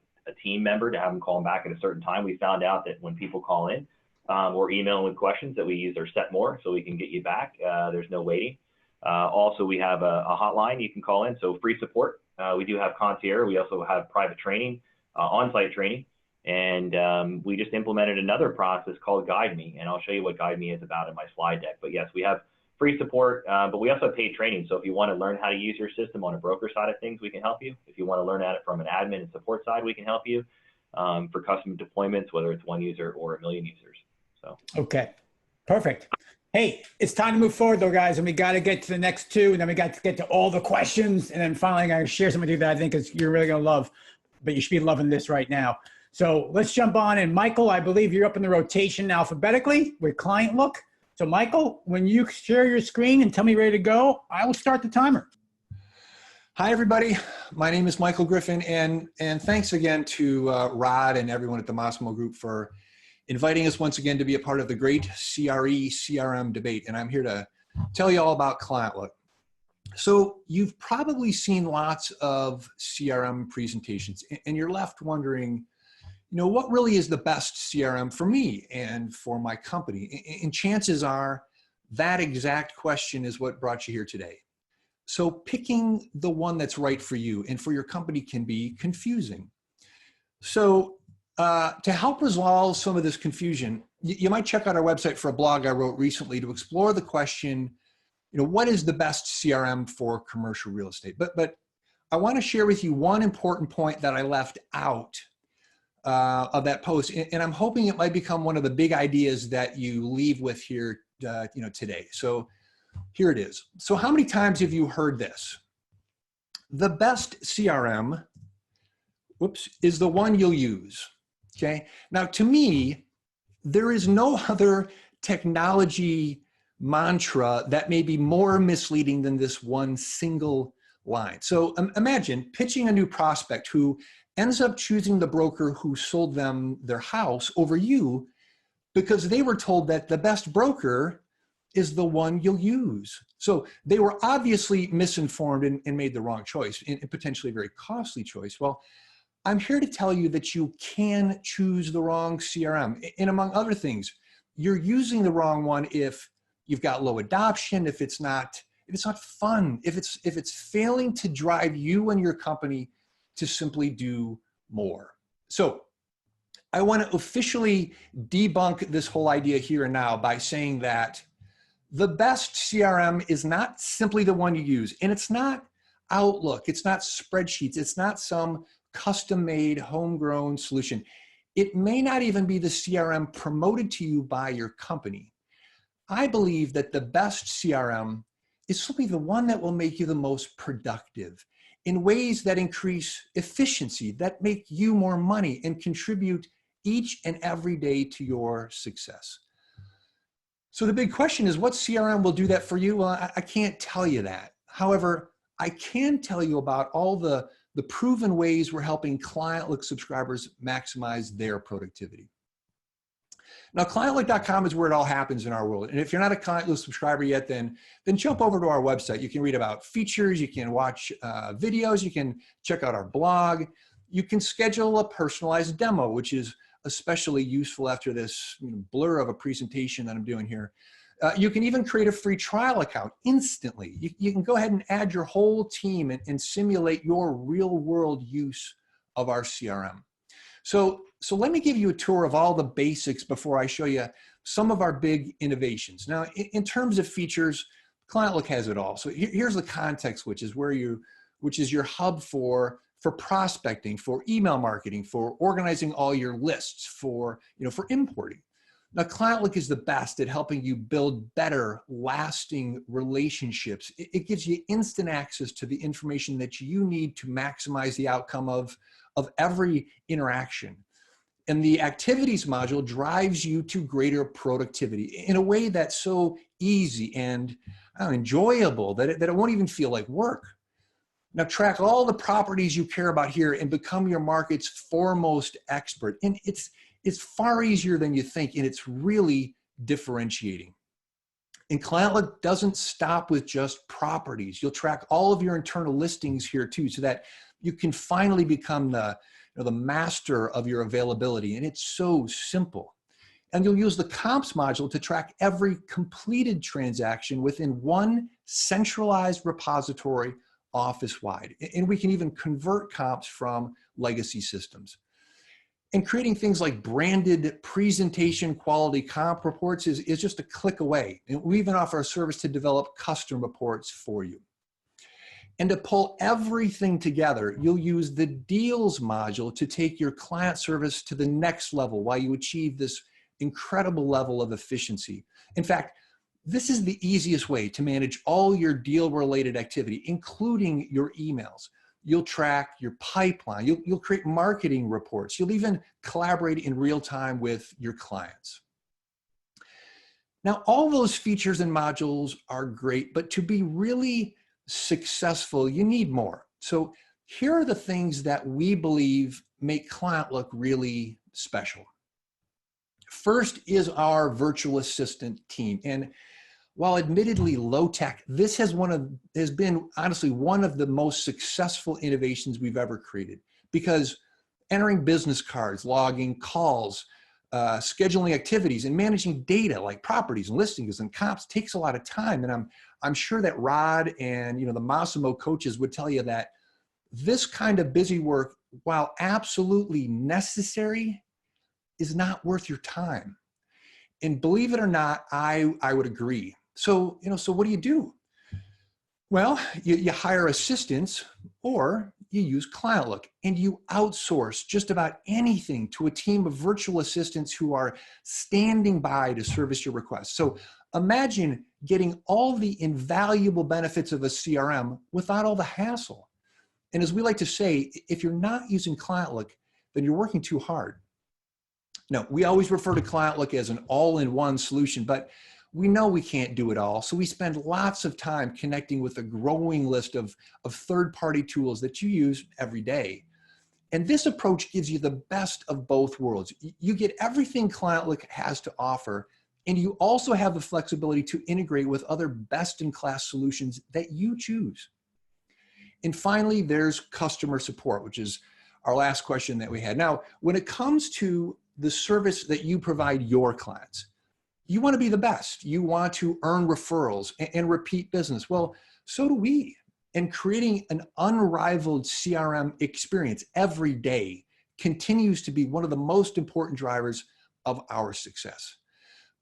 team member to have them call them back at a certain time. We found out that when people call in or email with questions, that we use our Set More, so we can get you back. There's no waiting. Also, we have a hotline you can call in, so free support. We do have concierge. We also have private training, on-site training. And we just implemented another process called Guide Me, and I'll show you what Guide Me is about in my slide deck. But yes, we have free support, but we also have paid training. So if you want to learn how to use your system on a broker side of things, we can help you. If you want to learn at it from an admin and support side, we can help you for custom deployments, whether it's one user or a million users. So okay, perfect. Hey, it's time to move forward though, guys, and we got to get to the next two, and then we got to get to all the questions, and then finally I'm going to share something with you that I think you're really going to love, but you should be loving this right now. So let's jump on. And Michael, I believe you're up in the rotation alphabetically with ClientLook. So Michael, when you share your screen and tell me ready to go, I will start the timer. Hi, everybody. My name is Michael Griffin, and thanks again to Rod and everyone at the Massimo Group for inviting us once again to be a part of the Great CRE CRM Debate. And I'm here to tell you all about ClientLook. So you've probably seen lots of CRM presentations and you're left wondering, what really is the best CRM for me and for my company? And chances are that exact question is what brought you here today. So picking the one that's right for you and for your company can be confusing. So to help resolve some of this confusion, you might check out our website for a blog I wrote recently to explore the question, what is the best CRM for commercial real estate? But I want to share with you one important point that I left out of that post, and I'm hoping it might become one of the big ideas that you leave with here, today. So here it is. So how many times have you heard this? The best CRM, is the one you'll use. Okay. Now, to me, there is no other technology mantra that may be more misleading than this one single line. So imagine pitching a new prospect who ends up choosing the broker who sold them their house over you because they were told that the best broker is the one you'll use. So they were obviously misinformed and made the wrong choice, and potentially a very costly choice. Well, I'm here to tell you that you can choose the wrong CRM. And among other things, you're using the wrong one if you've got low adoption, if it's not fun, if it's failing to drive you and your company to simply do more. So I want to officially debunk this whole idea here and now by saying that the best CRM is not simply the one you use, and it's not Outlook, it's not spreadsheets, it's not some custom-made, homegrown solution. It may not even be the CRM promoted to you by your company. I believe that the best CRM is simply the one that will make you the most productive in ways that increase efficiency, that make you more money and contribute each and every day to your success. So the big question is, what CRM will do that for you? Well, I can't tell you that. However, I can tell you about all the proven ways we're helping ClientLook subscribers maximize their productivity. Now, ClientLook.com is where it all happens in our world. And if you're not a ClientLook subscriber yet, then jump over to our website. You can read about features, you can watch videos, you can check out our blog. You can schedule a personalized demo, which is especially useful after this blur of a presentation that I'm doing here. You can even create a free trial account instantly. You can go ahead and add your whole team and simulate your real world use of our CRM. So let me give you a tour of all the basics before I show you some of our big innovations. Now, in terms of features, ClientLook has it all. So here's the context, which is your hub for prospecting, for email marketing, for organizing all your lists, for importing. Now, ClientLook is the best at helping you build better, lasting relationships. It gives you instant access to the information that you need to maximize the outcome of every interaction. And the activities module drives you to greater productivity in a way that's so easy and enjoyable that it won't even feel like work. Now, track all the properties you care about here and become your market's foremost expert. And it's far easier than you think, and it's really differentiating. And ClientLook doesn't stop with just properties. You'll track all of your internal listings here too, so that you can finally become the master of your availability. And it's so simple. And you'll use the comps module to track every completed transaction within one centralized repository office-wide. And we can even convert comps from legacy systems. And creating things like branded presentation quality comp reports is just a click away. And we even offer a service to develop custom reports for you. And to pull everything together, you'll use the deals module to take your client service to the next level while you achieve this incredible level of efficiency. In fact, this is the easiest way to manage all your deal-related activity, including your emails. You'll track your pipeline. You'll create marketing reports. You'll even collaborate in real time with your clients. Now, all those features and modules are great, but to be really successful, you need more. So here are the things that we believe make ClientLook really special. First is our virtual assistant team. And while admittedly low tech, this has been honestly one of the most successful innovations we've ever created, because entering business cards, logging calls, scheduling activities, and managing data like properties and listings and comps takes a lot of time. And I'm sure that Rod and the Massimo coaches would tell you that this kind of busy work, while absolutely necessary, is not worth your time. And believe it or not, I would agree. So, so what do? Well, you hire assistants, or you use ClientLook, and you outsource just about anything to a team of virtual assistants who are standing by to service your requests. So imagine getting all the invaluable benefits of a CRM without all the hassle. And as we like to say, if you're not using ClientLook, then you're working too hard. No, we always refer to ClientLook as an all-in-one solution, but we know we can't do it all. So we spend lots of time connecting with a growing list of third-party tools that you use every day. And this approach gives you the best of both worlds. You get everything ClientLook has to offer, and you also have the flexibility to integrate with other best-in-class solutions that you choose. And finally, there's customer support, which is our last question that we had. Now, when it comes to the service that you provide your clients, you want to be the best. You want to earn referrals and repeat business. Well, so do we. And creating an unrivaled CRM experience every day continues to be one of the most important drivers of our success.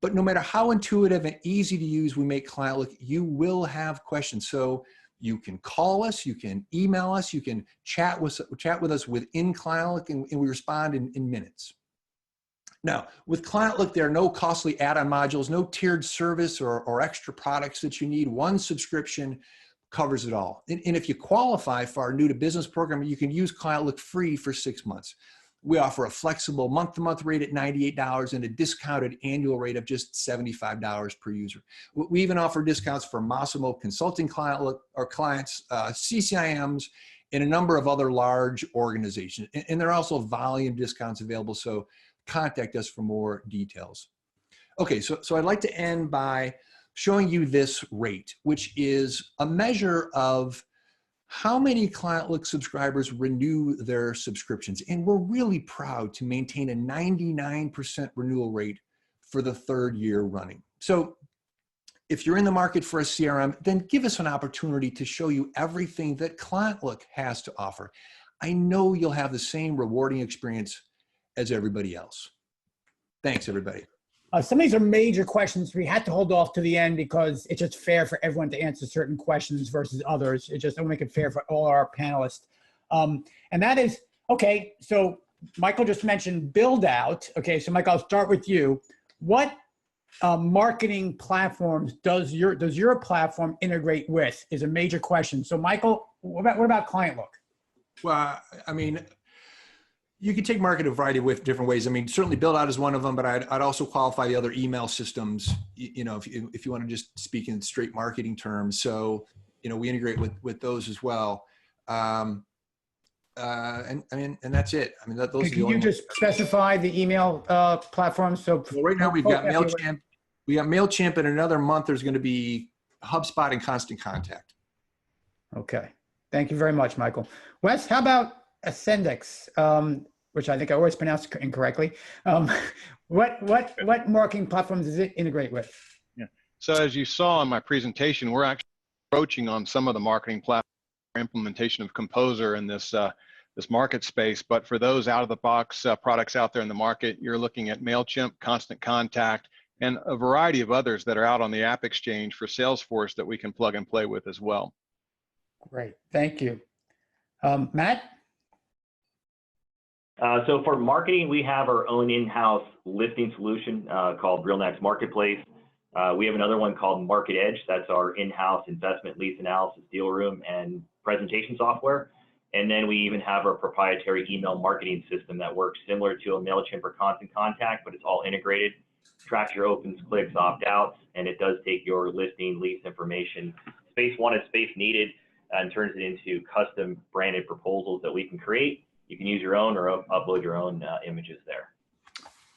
But no matter how intuitive and easy to use we make ClientLook, you will have questions. So you can call us, you can email us, you can chat with us within ClientLook, and we respond in minutes. Now, with ClientLook, there are no costly add-on modules, no tiered service or extra products that you need. One subscription covers it all. And if you qualify for our new to business program, you can use ClientLook free for 6 months. We offer a flexible month-to-month rate at $98 and a discounted annual rate of just $75 per user. We even offer discounts for Massimo Consulting ClientLook or clients, CCIMs, and a number of other large organizations. And there are also volume discounts available, so contact us for more details. Okay, so I'd like to end by showing you this rate, which is a measure of how many ClientLook subscribers renew their subscriptions. And we're really proud to maintain a 99% renewal rate for the 3rd year running. So if you're in the market for a CRM, then give us an opportunity to show you everything that ClientLook has to offer. I know you'll have the same rewarding experience as everybody else. Thanks, everybody. Some of these are major questions. We had to hold off to the end because it's just fair for everyone to answer certain questions versus others. It just don't make it fair for all our panelists. And that is, okay, so Michael just mentioned build out. Okay, so Michael, I'll start with you. What marketing platforms does your platform integrate with is a major question. So Michael, what about ClientLook? Well, I mean, you can take market a variety of different ways. I mean, certainly build out is one of them, but I'd also qualify the other email systems, if you want to just speak in straight marketing terms. So, we integrate with those as well. And that's it. I mean, those are the only. Can you just specify the email platforms? So right now we've got MailChimp. We got MailChimp. In another month, there's going to be HubSpot and Constant Contact. Okay. Thank you very much, Michael. Wes, how about Ascendix, which I think I always pronounced incorrectly. What marketing platforms does it integrate with? Yeah. So as you saw in my presentation, we're actually approaching on some of the marketing platform implementation of Composer in this market space. But for those out-of-the-box products out there in the market, you're looking at MailChimp, Constant Contact, and a variety of others that are out on the App Exchange for Salesforce that we can plug and play with as well. Great, thank you. Matt? So for marketing, we have our own in-house listing solution called RealNex Marketplace. We have another one called Market Edge. That's our in-house investment lease analysis, deal room, and presentation software. And then we even have our proprietary email marketing system that works similar to a MailChimp or Constant Contact, but it's all integrated, tracks your opens, clicks, opt-outs, and it does take your listing, lease information, space wanted, space needed, and turns it into custom branded proposals that we can create. You can use your own or upload your own images there.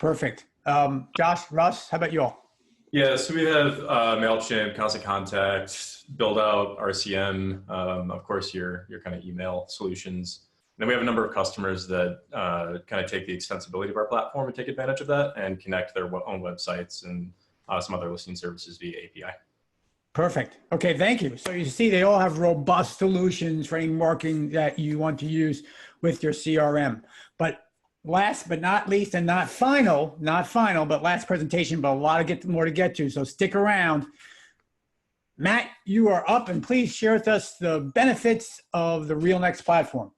Perfect. Josh, Russ, how about you all? Yeah, so we have MailChimp, Constant Contact, Build Out, RCM, of course, your kind of email solutions. And then we have a number of customers that kind of take the extensibility of our platform and take advantage of that and connect their own websites and some other listing services via API. Perfect. Okay, thank you. So you see they all have robust solutions for any marketing that you want to use with your CRM. But last but not least, and not final, but last presentation, but a lot more to get to. So stick around. Matt, you are up, and please share with us the benefits of the RealNex platform.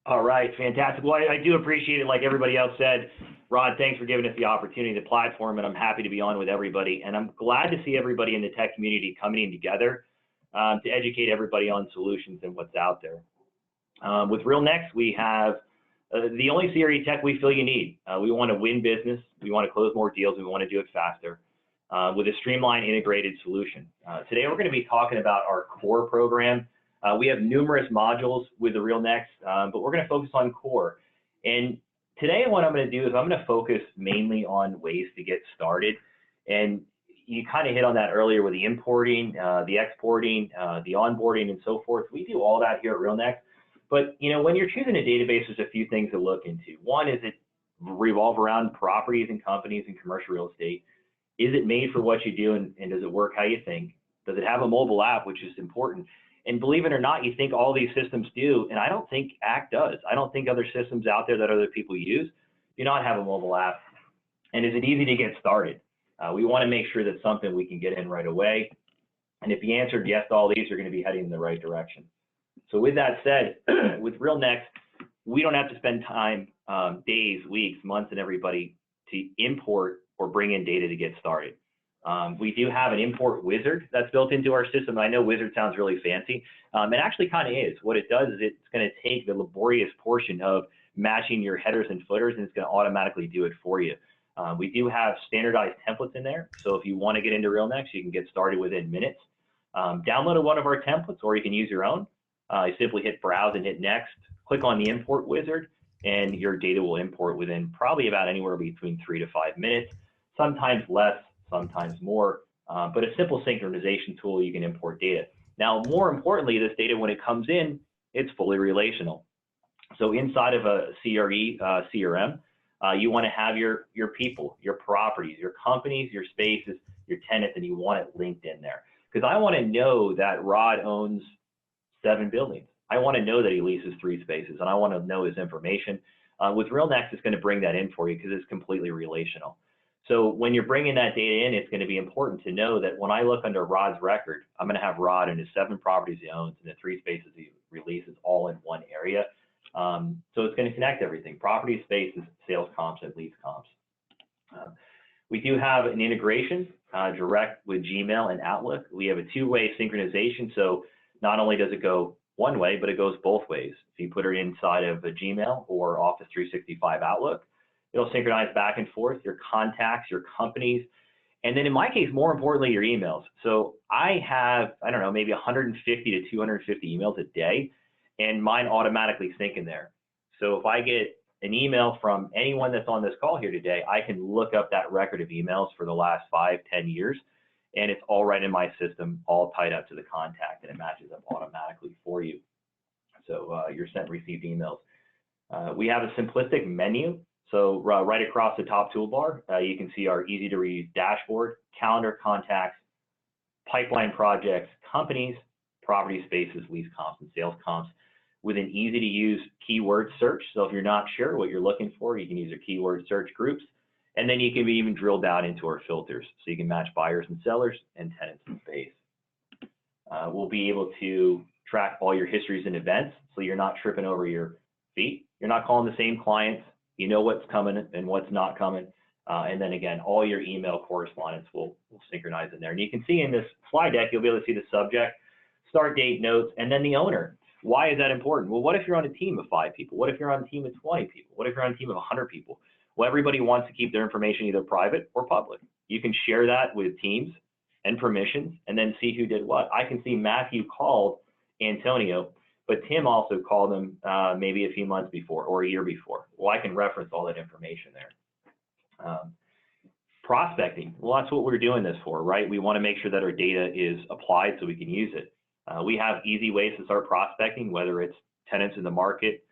All right, fantastic. Well, I do appreciate it. Like everybody else said, Rod, thanks for giving us the opportunity, the platform, and I'm happy to be on with everybody. And I'm glad to see everybody in the tech community coming in together to educate everybody on solutions and what's out there. With RealNex, we have the only CRE tech we feel you need. We want to win business. We want to close more deals. We want to do it faster with a streamlined integrated solution. Today, we're going to be talking about our core program. We have numerous modules with the RealNex, but we're going to focus on core. And today, what I'm going to do is I'm going to focus mainly on ways to get started. And you kind of hit on that earlier with the importing, the exporting, the onboarding, and so forth. We do all that here at RealNex. But you know, when you're choosing a database, there's a few things to look into. One is it revolve around properties and companies and commercial real estate. Is it made for what you do, and does it work how you think? Does it have a mobile app, which is important? And believe it or not, you think all these systems do, and I don't think ACT does. I don't think other systems out there that other people use do not have a mobile app. And is it easy to get started? We want to make sure that's something we can get in right away. And if you answered yes to all these, you're going to be heading in the right direction. So with that said, with RealNex, we don't have to spend time, days, weeks, months, and everybody to import or bring in data to get started. We do have an import wizard that's built into our system. I know wizard sounds really fancy. It actually kind of is. What it does is it's going to take the laborious portion of matching your headers and footers, and it's going to automatically do it for you. We do have standardized templates in there. So if you want to get into RealNex, you can get started within minutes. Download one of our templates, or you can use your own. You simply hit browse and hit next, click on the import wizard, and your data will import within probably about anywhere between 3 to 5 minutes, sometimes less, sometimes more, but a simple synchronization tool, you can import data. Now, more importantly, this data, when it comes in, it's fully relational. So inside of a CRE, CRM, you want to have your people, your properties, your companies, your spaces, your tenants, and you want it linked in there. Because I want to know that Rod owns 7 buildings. I want to know that he leases 3 spaces, and I want to know his information. With RealNex, it's going to bring that in for you because it's completely relational. So when you're bringing that data in, it's going to be important to know that when I look under Rod's record, I'm going to have Rod and his 7 properties he owns and the 3 spaces he releases all in one area. So it's going to connect everything: property, spaces, sales comps, and leads comps. We do have an integration direct with Gmail and Outlook. We have a 2-way synchronization. So not only does it go one way, but it goes both ways. If you put it inside of a Gmail or Office 365 Outlook, it'll synchronize back and forth your contacts, your companies, and then in my case, more importantly, your emails. So I have, I don't know, maybe 150 to 250 emails a day, and mine automatically sync in there. So if I get an email from anyone that's on this call here today, I can look up that record of emails for the last 5, 10 years, and it's all right in my system, all tied up to the contact, and it matches up automatically for you. So your sent received emails. We have a simplistic menu. So right across the top toolbar, you can see our easy to read dashboard, calendar, contacts, pipeline projects, companies, property, spaces, lease comps, and sales comps with an easy to use keyword search. So if you're not sure what you're looking for, you can use your keyword search groups. And then you can even drill down into our filters. So you can match buyers and sellers and tenants in space. We'll be able to track all your histories and events, so you're not tripping over your feet. You're not calling the same clients. You know what's coming and what's not coming. And then again, all your email correspondence will synchronize in there. And you can see in this slide deck, you'll be able to see the subject, start date, notes, and then the owner. Why is that important? Well, what if you're on a team of 5 people? What if you're on a team of 20 people? What if you're on a team of 100 people? Well, everybody wants to keep their information either private or public. You can share that with teams and permissions and then see who did what. I can see Matthew called Antonio, but Tim also called him maybe a few months before or a year before. Well, I can reference all that information there. Prospecting, well, that's what we're doing this for, right? We want to make sure that our data is applied so we can use it. We have easy ways to start prospecting, whether it's tenants in the market,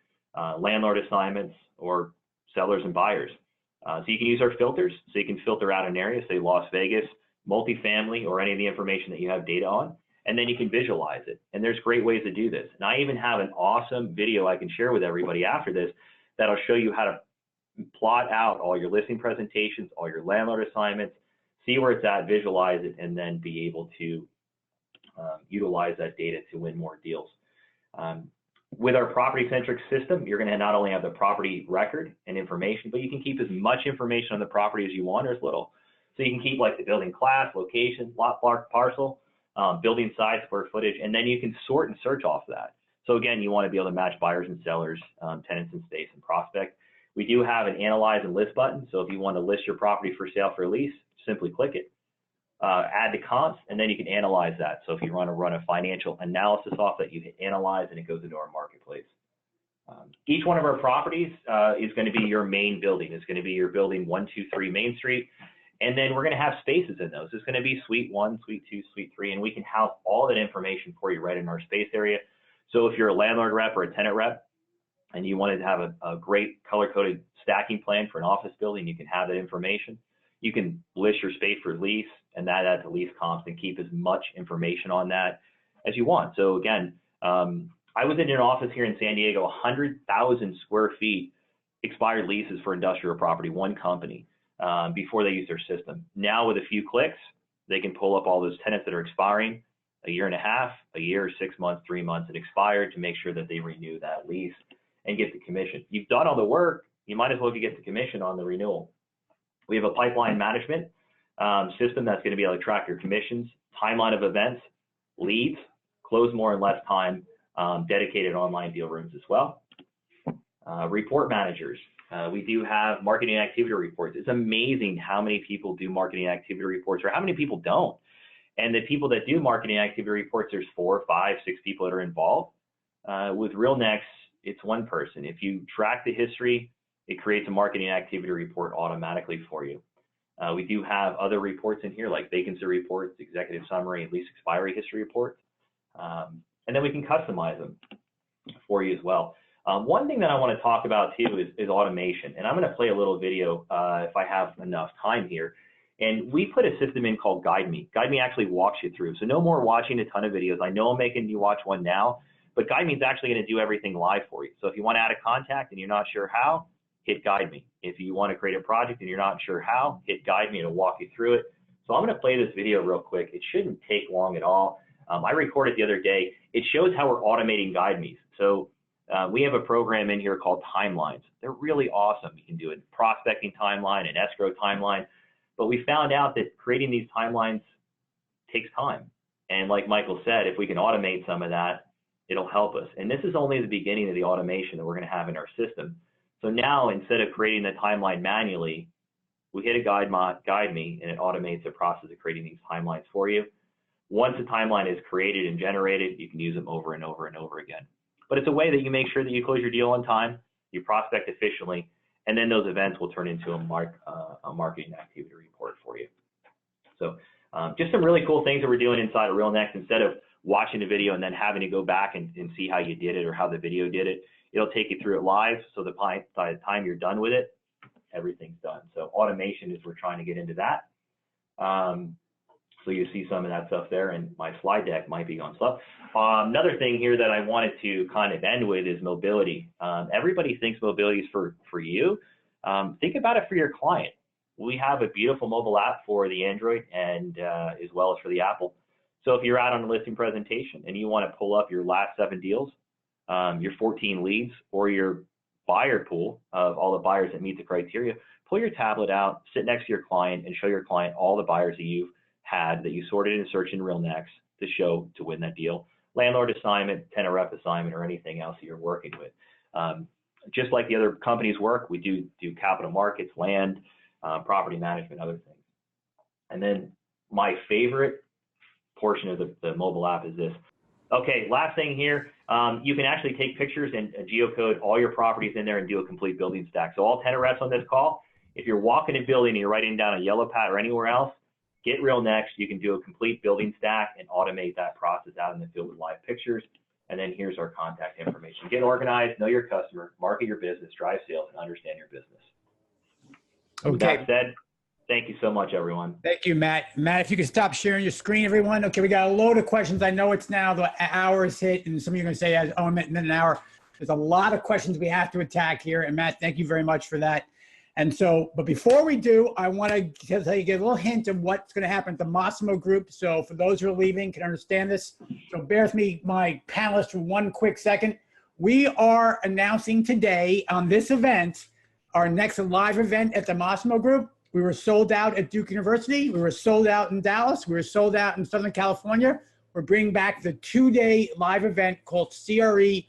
landlord assignments, or sellers and buyers. So you can use our filters, so you can filter out an area, say Las Vegas, multifamily, or any of the information that you have data on, and then you can visualize it. And there's great ways to do this. And I even have an awesome video I can share with everybody after this that'll show you how to plot out all your listing presentations, all your landlord assignments, see where it's at, visualize it, and then be able to utilize that data to win more deals. With our property-centric system, you're going to not only have the property record and information, but you can keep as much information on the property as you want or as little. So you can keep like the building class, location, lot, parcel, building size, square footage, and then you can sort and search off that. So again, you want to be able to match buyers and sellers, tenants and space, and prospect. We do have an analyze and list button. So if you want to list your property for sale for lease, simply click it. Add the comps, and then you can analyze that. So if you want to run a financial analysis off that, you hit analyze, and it goes into our marketplace. Each one of our properties is going to be your main building. It's going to be your building 123 Main Street. And then we're going to have spaces in those. It's going to be suite 1, suite 2, suite 3, and we can house all that information for you right in our space area. So if you're a landlord rep or a tenant rep, and you wanted to have a great color-coded stacking plan for an office building, you can have that information. You can list your space for lease and add to lease comps and keep as much information on that as you want. So again, I was in an office here in San Diego, 100,000 square feet expired leases for industrial property, one company, before they use their system. Now with a few clicks, they can pull up all those tenants that are expiring a year and a half, a year, 6 months, 3 months, and expired to make sure that they renew that lease and get the commission. You've done all the work, you might as well get the commission on the renewal. We have a pipeline management system that's going to be able to track your commissions, timeline of events, leads, close more in less time, dedicated online deal rooms as well. Report managers. We do have marketing activity reports. It's amazing how many people do marketing activity reports or how many people don't. And the people that do marketing activity reports, there's 4, 5, 6 people that are involved. With RealNex, it's one person. If you track the history, it creates a marketing activity report automatically for you. We do have other reports in here like vacancy reports, executive summary, and lease expiry history reports. And then we can customize them for you as well. One thing that I want to talk about too is automation. And I'm going to play a little video if I have enough time here. And we put a system in called Guide Me. Guide Me actually walks you through. So no more watching a ton of videos. I know I'm making you watch one now, but Guide Me is actually going to do everything live for you. So if you want to add a contact and you're not sure how, hit Guide Me. If you want to create a project and you're not sure how, hit Guide Me. It'll walk you through it. So I'm going to play this video real quick. It shouldn't take long at all. I recorded the other day. It shows how we're automating Guide Me's. So we have a program in here called Timelines. They're really awesome. You can do a prospecting timeline, an escrow timeline. But we found out that creating these timelines takes time. And like Michael said, if we can automate some of that, it'll help us. And this is only the beginning of the automation that we're going to have in our system. So now, instead of creating the timeline manually, we hit a Guide Me, and it automates the process of creating these timelines for you. Once a timeline is created and generated, you can use them over and over and over again. But it's a way that you make sure that you close your deal on time, you prospect efficiently, and then those events will turn into a marketing activity report for you. So just some really cool things that we're doing inside of RealNex. Instead of watching the video and then having to go back and see how you did it or how the video did it, it'll take you through it live. So by the time you're done with it, everything's done. So automation is we're trying to get into that. So you see some of that stuff there, and my slide deck might be on slow. Another thing here that I wanted to kind of end with is mobility. Everybody thinks mobility is for you. Think about it for your client. We have a beautiful mobile app for the Android and as well as for the Apple. So if you're out on a listing presentation and you want to pull up your last 7 deals, your 14 leads, or your buyer pool of all the buyers that meet the criteria, pull your tablet out, sit next to your client, and show your client all the buyers that you've had that you sorted and searched in RealNex to show to win that deal. Landlord assignment, tenant rep assignment, or anything else that you're working with. Just like the other companies work, we do capital markets, land, property management, other things. And then my favorite portion of the mobile app is this. Okay, last thing here, you can actually take pictures and geocode all your properties in there and do a complete building stack. So all tenant reps on this call, If you're walking a building and you're writing down a yellow pad or anywhere else, get RealNex. You can do a complete building stack and automate that process out in the field with live pictures. And then here's our contact information. Get organized, know your customer, market your business, drive sales, and understand your business. Okay. With that said, thank you so much, everyone. Thank you, Matt. Matt, if you could stop sharing your screen, everyone. Okay, we got a load of questions. I know it's now the hour is hit, and some of you are going to say, oh, a minute, an hour. There's a lot of questions we have to attack here. And Matt, thank you very much for that. And so, but before we do, I want to tell you, get a little hint of what's going to happen at the Massimo Group. So for those who are leaving, can understand this. So bear with me, my panelists, for one quick second. We are announcing today on this event, our next live event at the Massimo Group. We were sold out at Duke University. We were sold out in Dallas. We were sold out in Southern California. We're bringing back the 2-day live event called CRE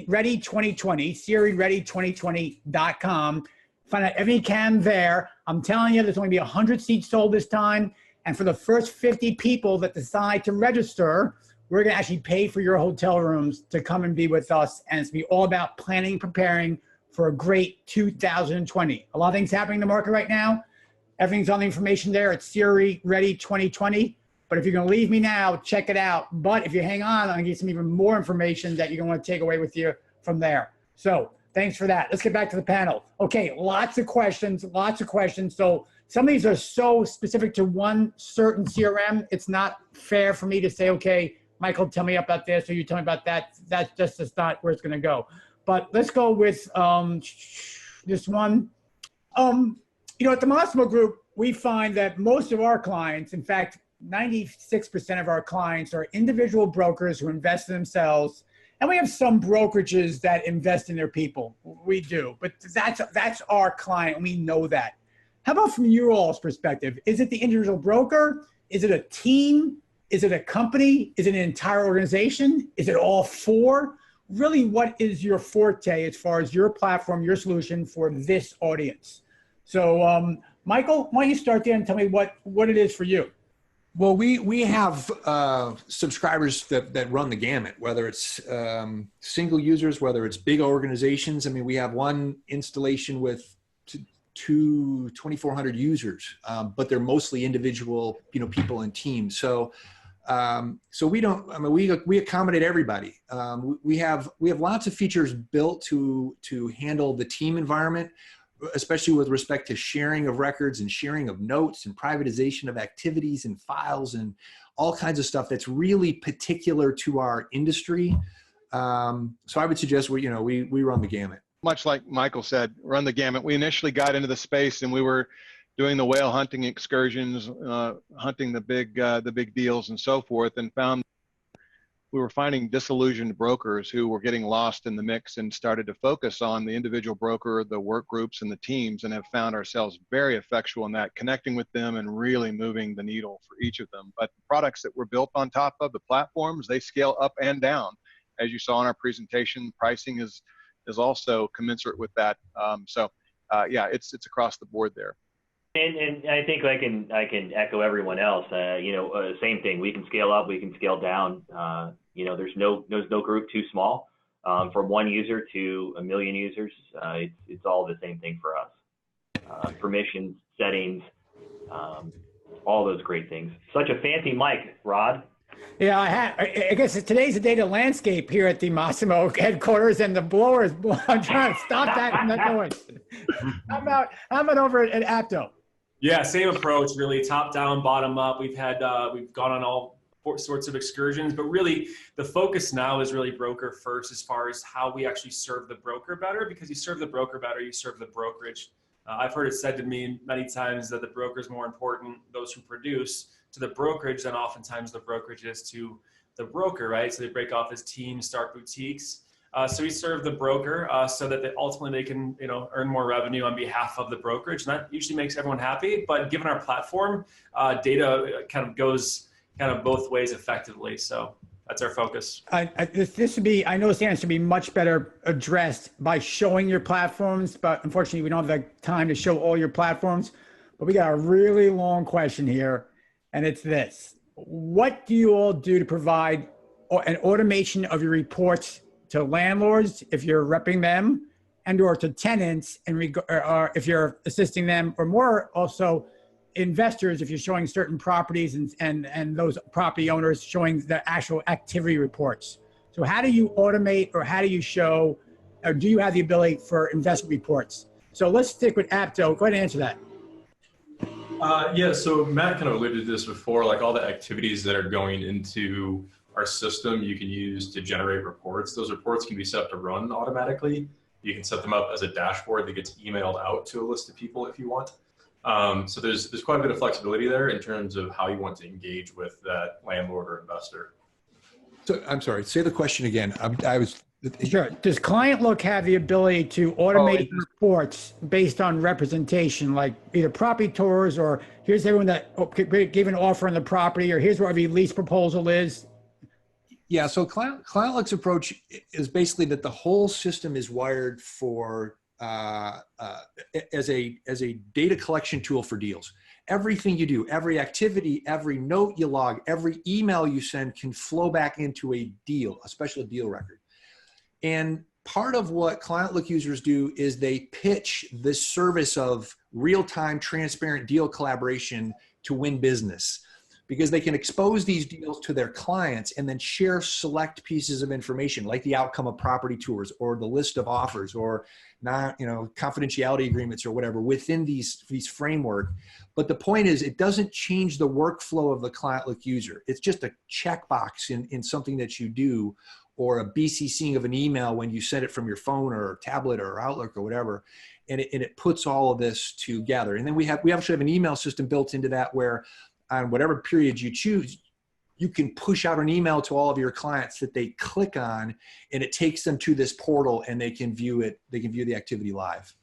Ready 2020, CREReady2020.com. Find out everything you can there. I'm telling you, there's only be 100 seats sold this time. And for the first 50 people that decide to register, we're going to actually pay for your hotel rooms to come and be with us. And it's going to be all about planning, preparing for a great 2020. A lot of things happening in the market right now. Everything's on the information there. It's CRE Ready 2020. But if you're going to leave me now, check it out. But if you hang on, I'm going to give you some even more information that you're going to want to take away with you from there. So thanks for that. Let's get back to the panel. Okay, lots of questions, lots of questions. So some of these are so specific to one certain CRM, it's not fair for me to say, okay, Michael, tell me about this, or you tell me about that. That's just not where it's going to go. But let's go with this one. You know, at the Massimo Group, we find that most of our clients, in fact, 96% of our clients are individual brokers who invest in themselves. And we have some brokerages that invest in their people. We do, but that's our client. We know that. How about from your all's perspective? Is it the individual broker? Is it a team? Is it a company? Is it an entire organization? Is it all four? Really, what is your forte as far as your platform, your solution for this audience? So, Michael, why don't you start there and tell me what it is for you? Well, we have subscribers that run the gamut, whether it's single users, whether it's big organizations. I mean, we have one installation with 2,400 users, but they're mostly individual, people and teams. So we don't. I mean, we accommodate everybody. We have lots of features built to handle the team environment, especially with respect to sharing of records and sharing of notes and privatization of activities and files and all kinds of stuff that's really particular to our industry. So I would suggest we run the gamut. Much like Michael said, run the gamut. We initially got into the space and we were doing the whale hunting excursions, hunting the big deals and so forth, and found we were finding disillusioned brokers who were getting lost in the mix and started to focus on the individual broker, the work groups, and the teams, and have found ourselves very effectual in that, connecting with them and really moving the needle for each of them. But the products that were built on top of the platforms, they scale up and down. As you saw in our presentation, pricing is also commensurate with that. Yeah, it's across the board there. And I think I can echo everyone else. Same thing. We can scale up, we can scale down. There's no group too small. From 1 user to 1 million users, it's all the same thing for us. Permissions, settings, all those great things. Such a fancy mic, Rod. Yeah, I guess today's the data landscape here at the Massimo headquarters, and the blowers. I'm trying to stop that from that noise. How about over at Apto? Yeah, same approach, really top down, bottom up. We've gone on all sorts of excursions, but really the focus now is really broker first as far as how we actually serve the broker better, because you serve the broker better, you serve the brokerage. I've heard it said to me many times that the broker is more important, those who produce, to the brokerage than oftentimes the brokerage is to the broker, right? So they break off as teams, start boutiques. So we serve the broker so that ultimately they can, earn more revenue on behalf of the brokerage. And that usually makes everyone happy. But given our platform, data kind of goes both ways effectively. So that's our focus. This would be, I know this answer should be much better addressed by showing your platforms, but unfortunately we don't have the time to show all your platforms. But we got a really long question here, and it's this. What do you all do to provide an automation of your reports to landlords if you're repping them, and or to tenants, or if you're assisting them, or more also investors if you're showing certain properties and those property owners showing the actual activity reports. So how do you automate, or how do you show, or do you have the ability for investment reports? So let's stick with Apto. Go ahead and answer that. Yeah, so Matt kind of alluded to this before, like all the activities that are going into our system you can use to generate reports. Those reports can be set up to run automatically. You can set them up as a dashboard that gets emailed out to a list of people if you want. So there's quite a bit of flexibility there in terms of how you want to engage with that landlord or investor. So I'm sorry, say the question again. Sure. Does ClientLook have the ability to automate reports based on representation, like either property tours, or here's everyone that gave an offer on the property, or here's where every lease proposal is? Yeah, so ClientLook's approach is basically that the whole system is wired for as a data collection tool for deals. Everything you do, every activity, every note you log, every email you send can flow back into a deal, a special deal record. And part of what ClientLook users do is they pitch this service of real-time, transparent deal collaboration to win business, because they can expose these deals to their clients and then share select pieces of information like the outcome of property tours or the list of offers or not, confidentiality agreements or whatever within these framework. But the point is, it doesn't change the workflow of the ClientLook user. It's just a checkbox in something that you do, or a BCCing of an email when you send it from your phone or tablet or Outlook or whatever. And it puts all of this together. And then we actually have an email system built into that where on whatever period you choose, you can push out an email to all of your clients that they click on, and it takes them to this portal and they can view it. They can view the activity live.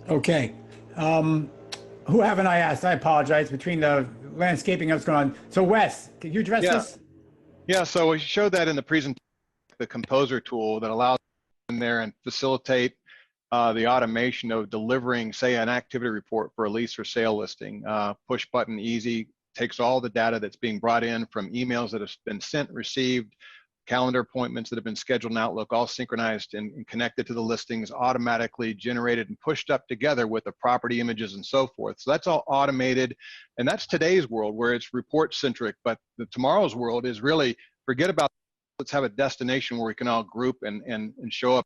Okay. Who haven't I asked? I apologize, between the landscaping that's going on. So Wes, could you address this? Yeah, so we showed that in the presentation, the Composer tool that allows in there and facilitate the automation of delivering, say, an activity report for a lease or sale listing. Push button easy, takes all the data that's being brought in from emails that have been sent, received, calendar appointments that have been scheduled in Outlook, all synchronized and connected to the listings, automatically generated and pushed up together with the property images and so forth. So that's all automated. And that's today's world where it's report centric, but tomorrow's world is really forget about, let's have a destination where we can all group and show up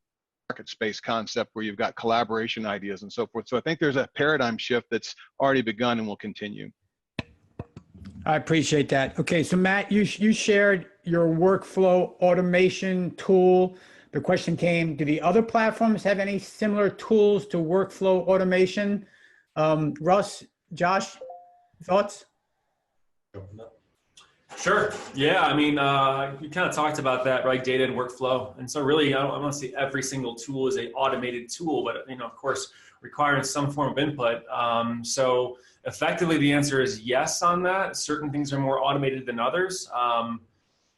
market space concept where you've got collaboration ideas and so forth. So I think there's a paradigm shift that's already begun and will continue. I appreciate that. Okay, so Matt, you shared your workflow automation tool. The question came, do the other platforms have any similar tools to workflow automation? Russ, Josh, thoughts? Sure. Yeah. I mean, you kind of talked about that, right? Data and workflow. And so really, I don't want to say every single tool is an automated tool, but, of course, requiring some form of input. So effectively, the answer is yes on that. Certain things are more automated than others.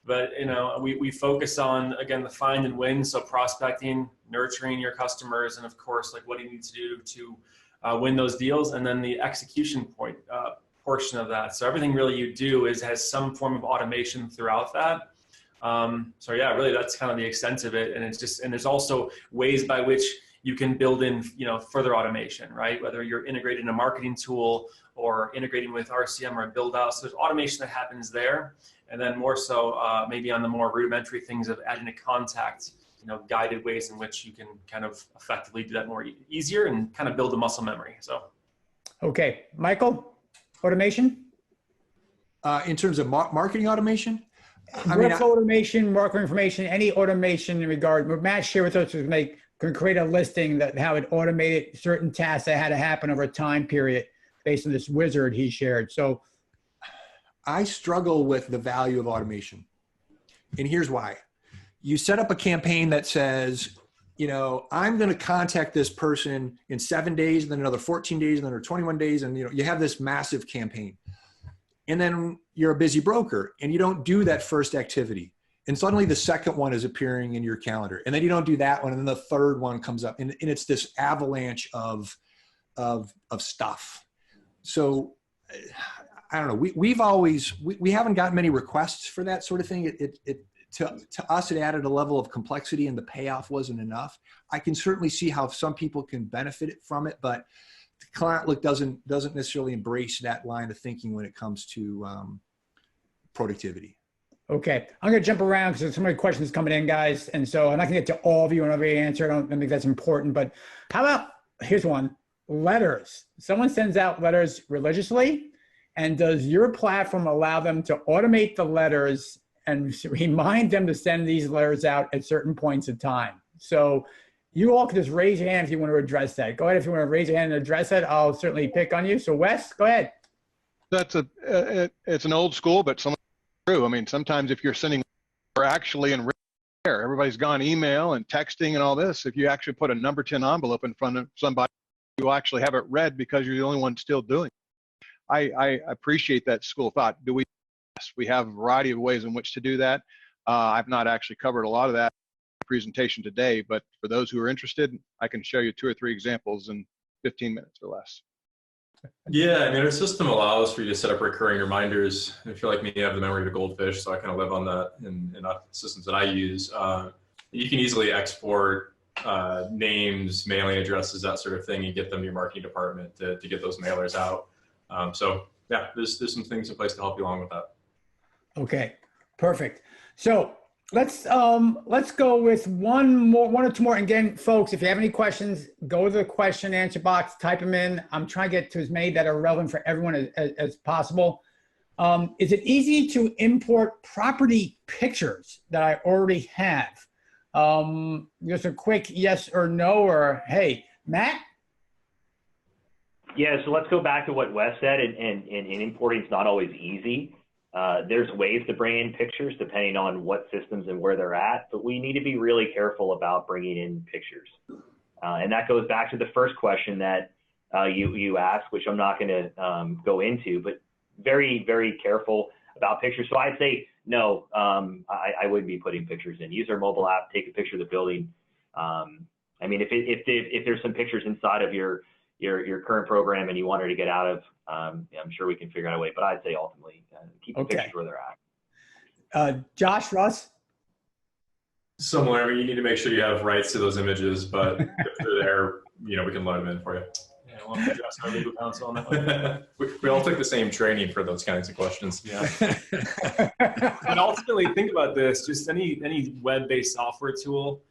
But, we focus on, again, the find and win. So prospecting, nurturing your customers, and of course, like what do you need to do to win those deals? And then the execution portion of that. So everything really you do has some form of automation throughout that. So yeah, really that's kind of the extent of it. And there's also ways by which you can build in, further automation, right? Whether you're integrating a marketing tool or integrating with RCM or build out. So there's automation that happens there. And then more so maybe on the more rudimentary things of adding a contact, guided ways in which you can kind of effectively do that more easier and kind of build the muscle memory. So. Okay, Michael, automation? In terms of marketing automation? Automation, marketing information, any automation in regard, what Matt shared with us was can create a listing that how it automated certain tasks that had to happen over a time period based on this wizard he shared. So I struggle with the value of automation. And here's why. You set up a campaign that says, I'm going to contact this person in 7 days, and then another 14 days, and then another 21 days. And, you have this massive campaign. And then you're a busy broker and you don't do that first activity. And suddenly the second one is appearing in your calendar. And then you don't do that one. And then the third one comes up, and it's this avalanche of stuff. So I don't know. We haven't gotten many requests for that sort of thing. to us, it added a level of complexity and the payoff wasn't enough. I can certainly see how some people can benefit from it, but ClientLook doesn't necessarily embrace that line of thinking when it comes to productivity. Okay, I'm going to jump around because there's so many questions coming in, guys. And so I'm not going to get to all of you and every answer. I don't think that's important. But how about, here's one, letters. Someone sends out letters religiously. And does your platform allow them to automate the letters and remind them to send these letters out at certain points of time? So you all can just raise your hand if you want to address that. Go ahead if you want to raise your hand and address it. I'll certainly pick on you. So Wes, go ahead. That's it's an old school, but something true. I mean, sometimes if you're sending, or actually in there, everybody's gone email and texting and all this. If you actually put a number 10 envelope in front of somebody, you actually have it read because you're the only one still doing it. I appreciate that school of thought. Do we? Yes, we have a variety of ways in which to do that. I've not actually covered a lot of that in the presentation today, but for those who are interested, I can show you 2 or 3 examples in 15 minutes or less. Yeah, I mean, our system allows for you to set up recurring reminders. If you're like me, you have the memory of a goldfish, so I kind of live on that in systems that I use. You can easily export names, mailing addresses, that sort of thing, and get them to your marketing department to get those mailers out. So yeah, there's some things in place to help you along with that. Okay, perfect. So let's go with one or two more. And again, folks, if you have any questions, go to the question and answer box, type them in. I'm trying to get to as many that are relevant for everyone as possible. Is it easy to import property pictures that I already have? Just a quick yes or no, or hey, Matt? Yeah, so let's go back to what Wes said, and importing is not always easy. There's ways to bring in pictures depending on what systems and where they're at, but we need to be really careful about bringing in pictures. And that goes back to the first question that you asked, which I'm not going to go into, but very, very careful about pictures. So I'd say no, I wouldn't be putting pictures in. Use our mobile app, take a picture of the building. I mean, if there's some pictures inside of your current program and you want her to get out of, I'm sure we can figure out a way, but I'd say ultimately keep the pictures where they're at. Josh, Russ? Similar. I mean, you need to make sure you have rights to those images, but if they're there, we can load them in for you. Yeah, we'll have to address our legal counsel on that one. we all took the same training for those kinds of questions. Yeah. But ultimately, think about this, just any web-based software tool,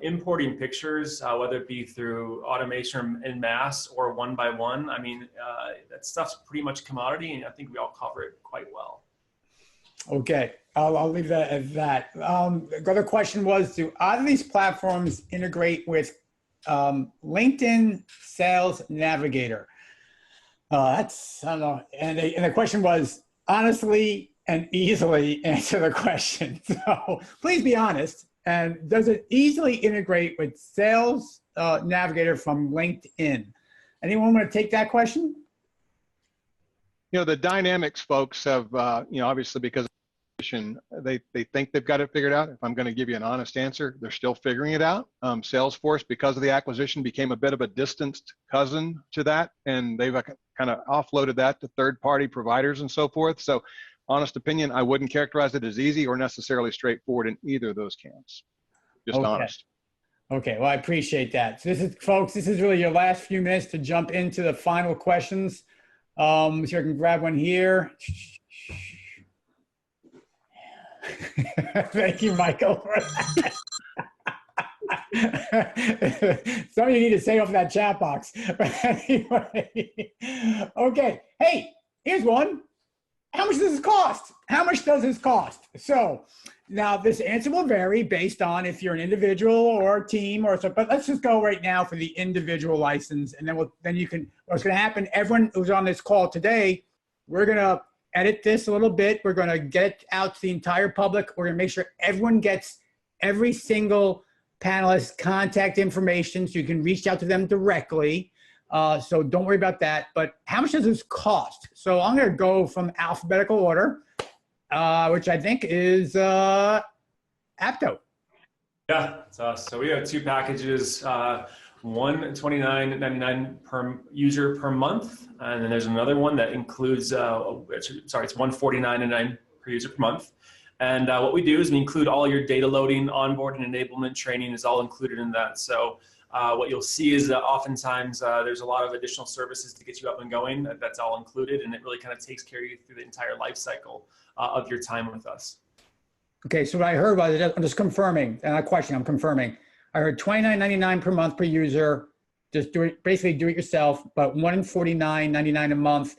importing pictures, whether it be through automation en masse or one by one, I mean, that stuff's pretty much commodity, and I think we all cover it quite well. Okay, I'll leave that at that. The other question was, do either of these platforms integrate with LinkedIn Sales Navigator? That's, I don't know. And the question was, honestly and easily answer the question. So please be honest. And does it easily integrate with Sales Navigator from LinkedIn? Anyone want to take that question? The Dynamics folks have, obviously because of they think they've got it figured out. If I'm going to give you an honest answer, they're still figuring it out. Salesforce, because of the acquisition, became a bit of a distanced cousin to that, and they've kind of offloaded that to third-party providers and so forth. So, honest opinion, I wouldn't characterize it as easy or necessarily straightforward in either of those camps. Just honest. Okay, well, I appreciate that. So folks, this is really your last few minutes to jump into the final questions. So I can grab one here. Thank you, Michael. Some of you need to stay off that chat box. But anyway, okay. Hey, here's one. How much does this cost? How much does this cost? So now this answer will vary based on if you're an individual or a team or something, but let's just go right now for the individual license. And then what's going to happen, everyone who's on this call today, we're going to edit this a little bit. We're going to get it out to the entire public. We're going to make sure everyone gets every single panelist contact information so you can reach out to them directly. So don't worry about that. But how much does this cost? So I'm going to go from alphabetical order, which I think is Apto. Yeah, it's us. So we have 2 packages, one $29.99 per user per month, and then there's another one that includes, it's $149.99 per user per month. And what we do is we include all your data loading, onboarding, enablement, training is all included in that. So what you'll see is that oftentimes there's a lot of additional services to get you up and going. That's all included, and it really kind of takes care of you through the entire life cycle of your time with us. Okay, so what I heard was, I'm just confirming, and not questioning, I'm confirming. I heard $29.99 per month per user, just do it, basically do it yourself, but $149.99 a month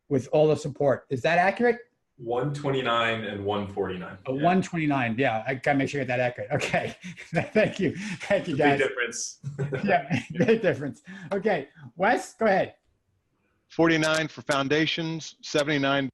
with all the support. Is that accurate? 129 and 149. Oh, yeah. 129. Yeah, I gotta make sure I get that accurate. Okay, thank you, guys. Big difference. Yeah, big difference. Okay, Wes, go ahead. 49 for foundations, 79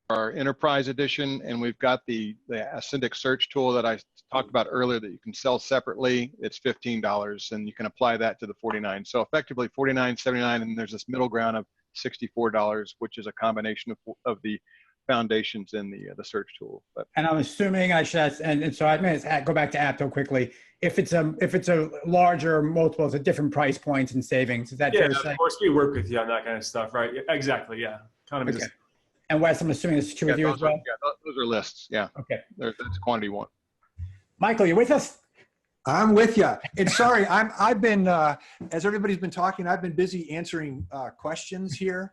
for our enterprise edition, and we've got the Ascendix search tool that I talked about earlier that you can sell separately. It's $15, and you can apply that to the 49. So effectively 49, 79, and there's this middle ground of $64, which is a combination of the foundations in the search tool. But, and I'm assuming I should, and so I may go back to Apto quickly. If it's a larger multiple, it's a different price points and savings. Is that fair to say? Of course, we work with you on that kind of stuff, right? Exactly, yeah. Economies okay. And Wes, I'm assuming this is true with you as well? Those are lists, yeah. Okay. That's quantity one. Michael, you with us? I'm with you. And sorry, I've been, as everybody's been talking, I've been busy answering questions here.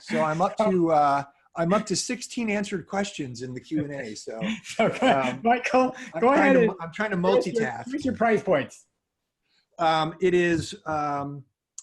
So I'm up to 16 answered questions in the Q&A. So, okay. Michael, go ahead. I'm trying to multitask. What's your price points? It is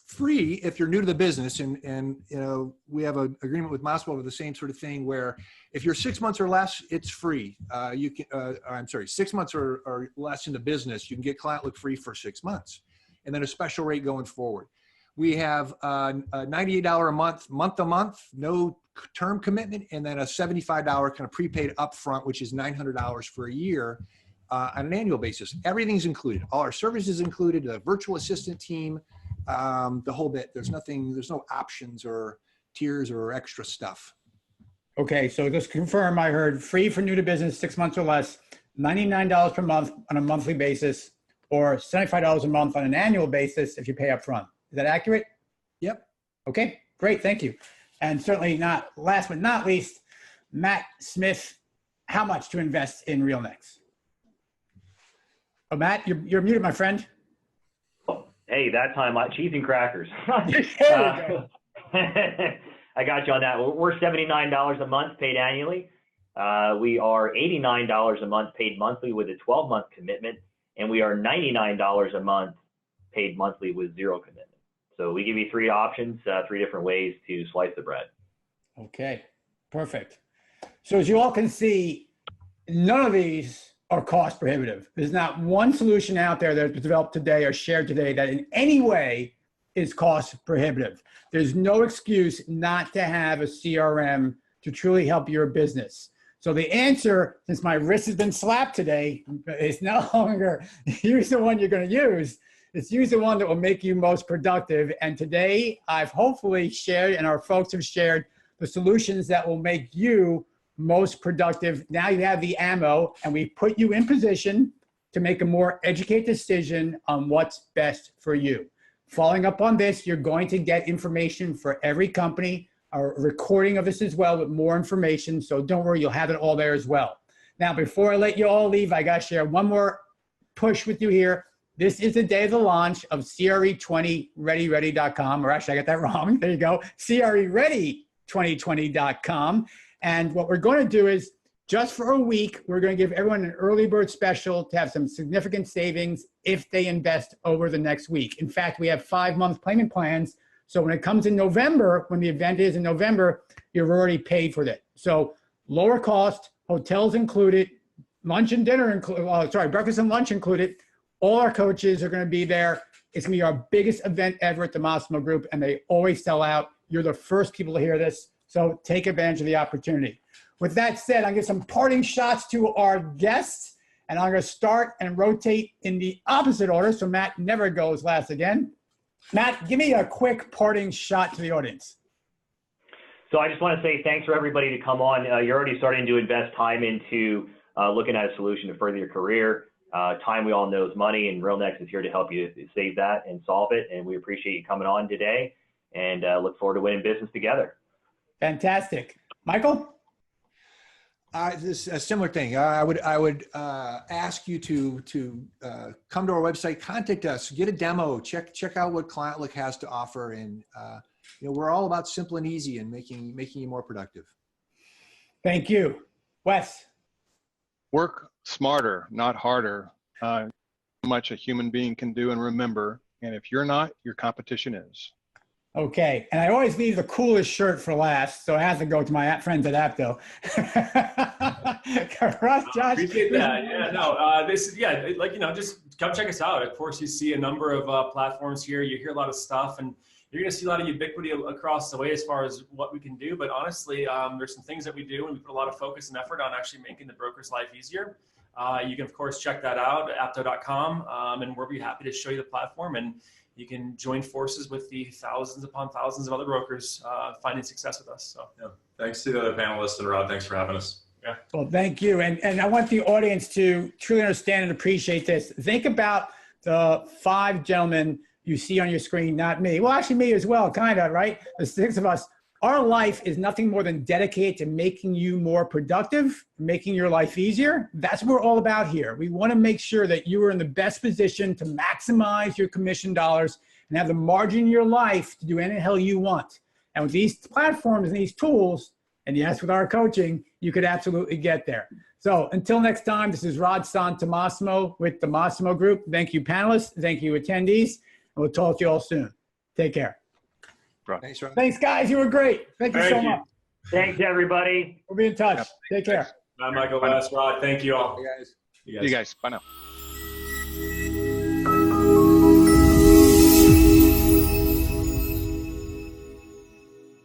free if you're new to the business, and you know, we have an agreement with Massimo with the same sort of thing where if you're 6 months or less, it's free. You can, I'm sorry, 6 months or less in the business, you can get ClientLook free for 6 months, and then a special rate going forward. We have a $98 a month to month, no term commitment, and then a $75 kind of prepaid upfront, which is $900 for a year on an annual basis. Everything's included. All our services included, the virtual assistant team, the whole bit. There's no options or tiers or extra stuff. Okay, so just confirm, I heard free for new to business, 6 months or less, $99 per month on a monthly basis, or $75 a month on an annual basis if you pay up front. Is that accurate? Yep. Okay, great, thank you. And certainly not last but not least, Matt Smith, how much to invest in RealNex? Oh, Matt, you're muted, my friend. Hey, that time, cheese and crackers. There you go. I got you on that. We're $79 a month paid annually. We are $89 a month paid monthly with a 12-month commitment, and we are $99 a month paid monthly with 0 commitment. So we give you 3 options, 3 different ways to slice the bread. Okay, perfect. So as you all can see, none of these are cost prohibitive. There's not one solution out there that's developed today or shared today that in any way is cost prohibitive. There's no excuse not to have a CRM to truly help your business. So the answer, since my wrist has been slapped today, is no longer use the one you're going to use. It's use the one that will make you most productive. And today I've hopefully shared, and our folks have shared, the solutions that will make you most productive. Now you have the ammo, and we put you in position to make a more educated decision on what's best for you. Following up on this, you're going to get information for every company, a recording of this as well with more information. So don't worry, you'll have it all there as well. Now, before I let you all leave, I got to share one more push with you here. This is the day of the launch of CRE20ready.com, or actually I got that wrong. There you go, CREready2020.com. And what we're going to do is, just for a week, we're going to give everyone an early bird special to have some significant savings if they invest over the next week. In fact, we have 5-month payment plans. So when it comes in November, when the event is in November, you're already paid for that. So lower cost, hotels included, lunch and dinner included, breakfast and lunch included. All our coaches are going to be there. It's going to be our biggest event ever at the Massimo Group, and they always sell out. You're the first people to hear this, so take advantage of the opportunity. With that said, I'll give some parting shots to our guests, and I'm going to start and rotate in the opposite order, so Matt never goes last again. Matt, give me a quick parting shot to the audience. So I just want to say thanks for everybody to come on. You're already starting to invest time into looking at a solution to further your career. Time, we all know, is money, and RealNex is here to help you save that and solve it. And we appreciate you coming on today, and look forward to winning business together. Fantastic. Michael? This a similar thing. I would ask you to come to our website, contact us, get a demo, check out what ClientLook has to offer, and we're all about simple and easy and making you more productive. Thank you, Wes. Work smarter, not harder. How much a human being can do and remember, and if you're not, your competition is. Okay, and I always leave the coolest shirt for last, so it has to go to my friends at Apto. Russ, Josh. Appreciate that. Yeah, no, just come check us out. Of course, you see a number of platforms here. You hear a lot of stuff, and you're going to see a lot of ubiquity across the way as far as what we can do. But honestly, there's some things that we do, and we put a lot of focus and effort on actually making the broker's life easier. You can, of course, check that out at apto.com, and we'll be happy to show you the platform, and you can join forces with the thousands upon thousands of other brokers finding success with us. So, yeah. Thanks to the other panelists, and Rod, thanks for having us. Yeah. Well, thank you. And I want the audience to truly understand and appreciate this. Think about the 5 gentlemen you see on your screen, not me. Well, actually me as well, kind of, right? The 6 of us. Our life is nothing more than dedicated to making you more productive, making your life easier. That's what we're all about here. We want to make sure that you are in the best position to maximize your commission dollars and have the margin in your life to do any hell you want. And with these platforms and these tools, and yes, with our coaching, you could absolutely get there. So until next time, this is Rod Santamassimo with the Massimo Group. Thank you, panelists. Thank you, attendees. And we'll talk to you all soon. Take care. Thanks, Rod. Thanks, guys. You were great. Thank you so much. Thanks, everybody. We'll be in touch. Take care. Michael, Wes, Rod, thank you all. Hey, guys. You guys. Bye now.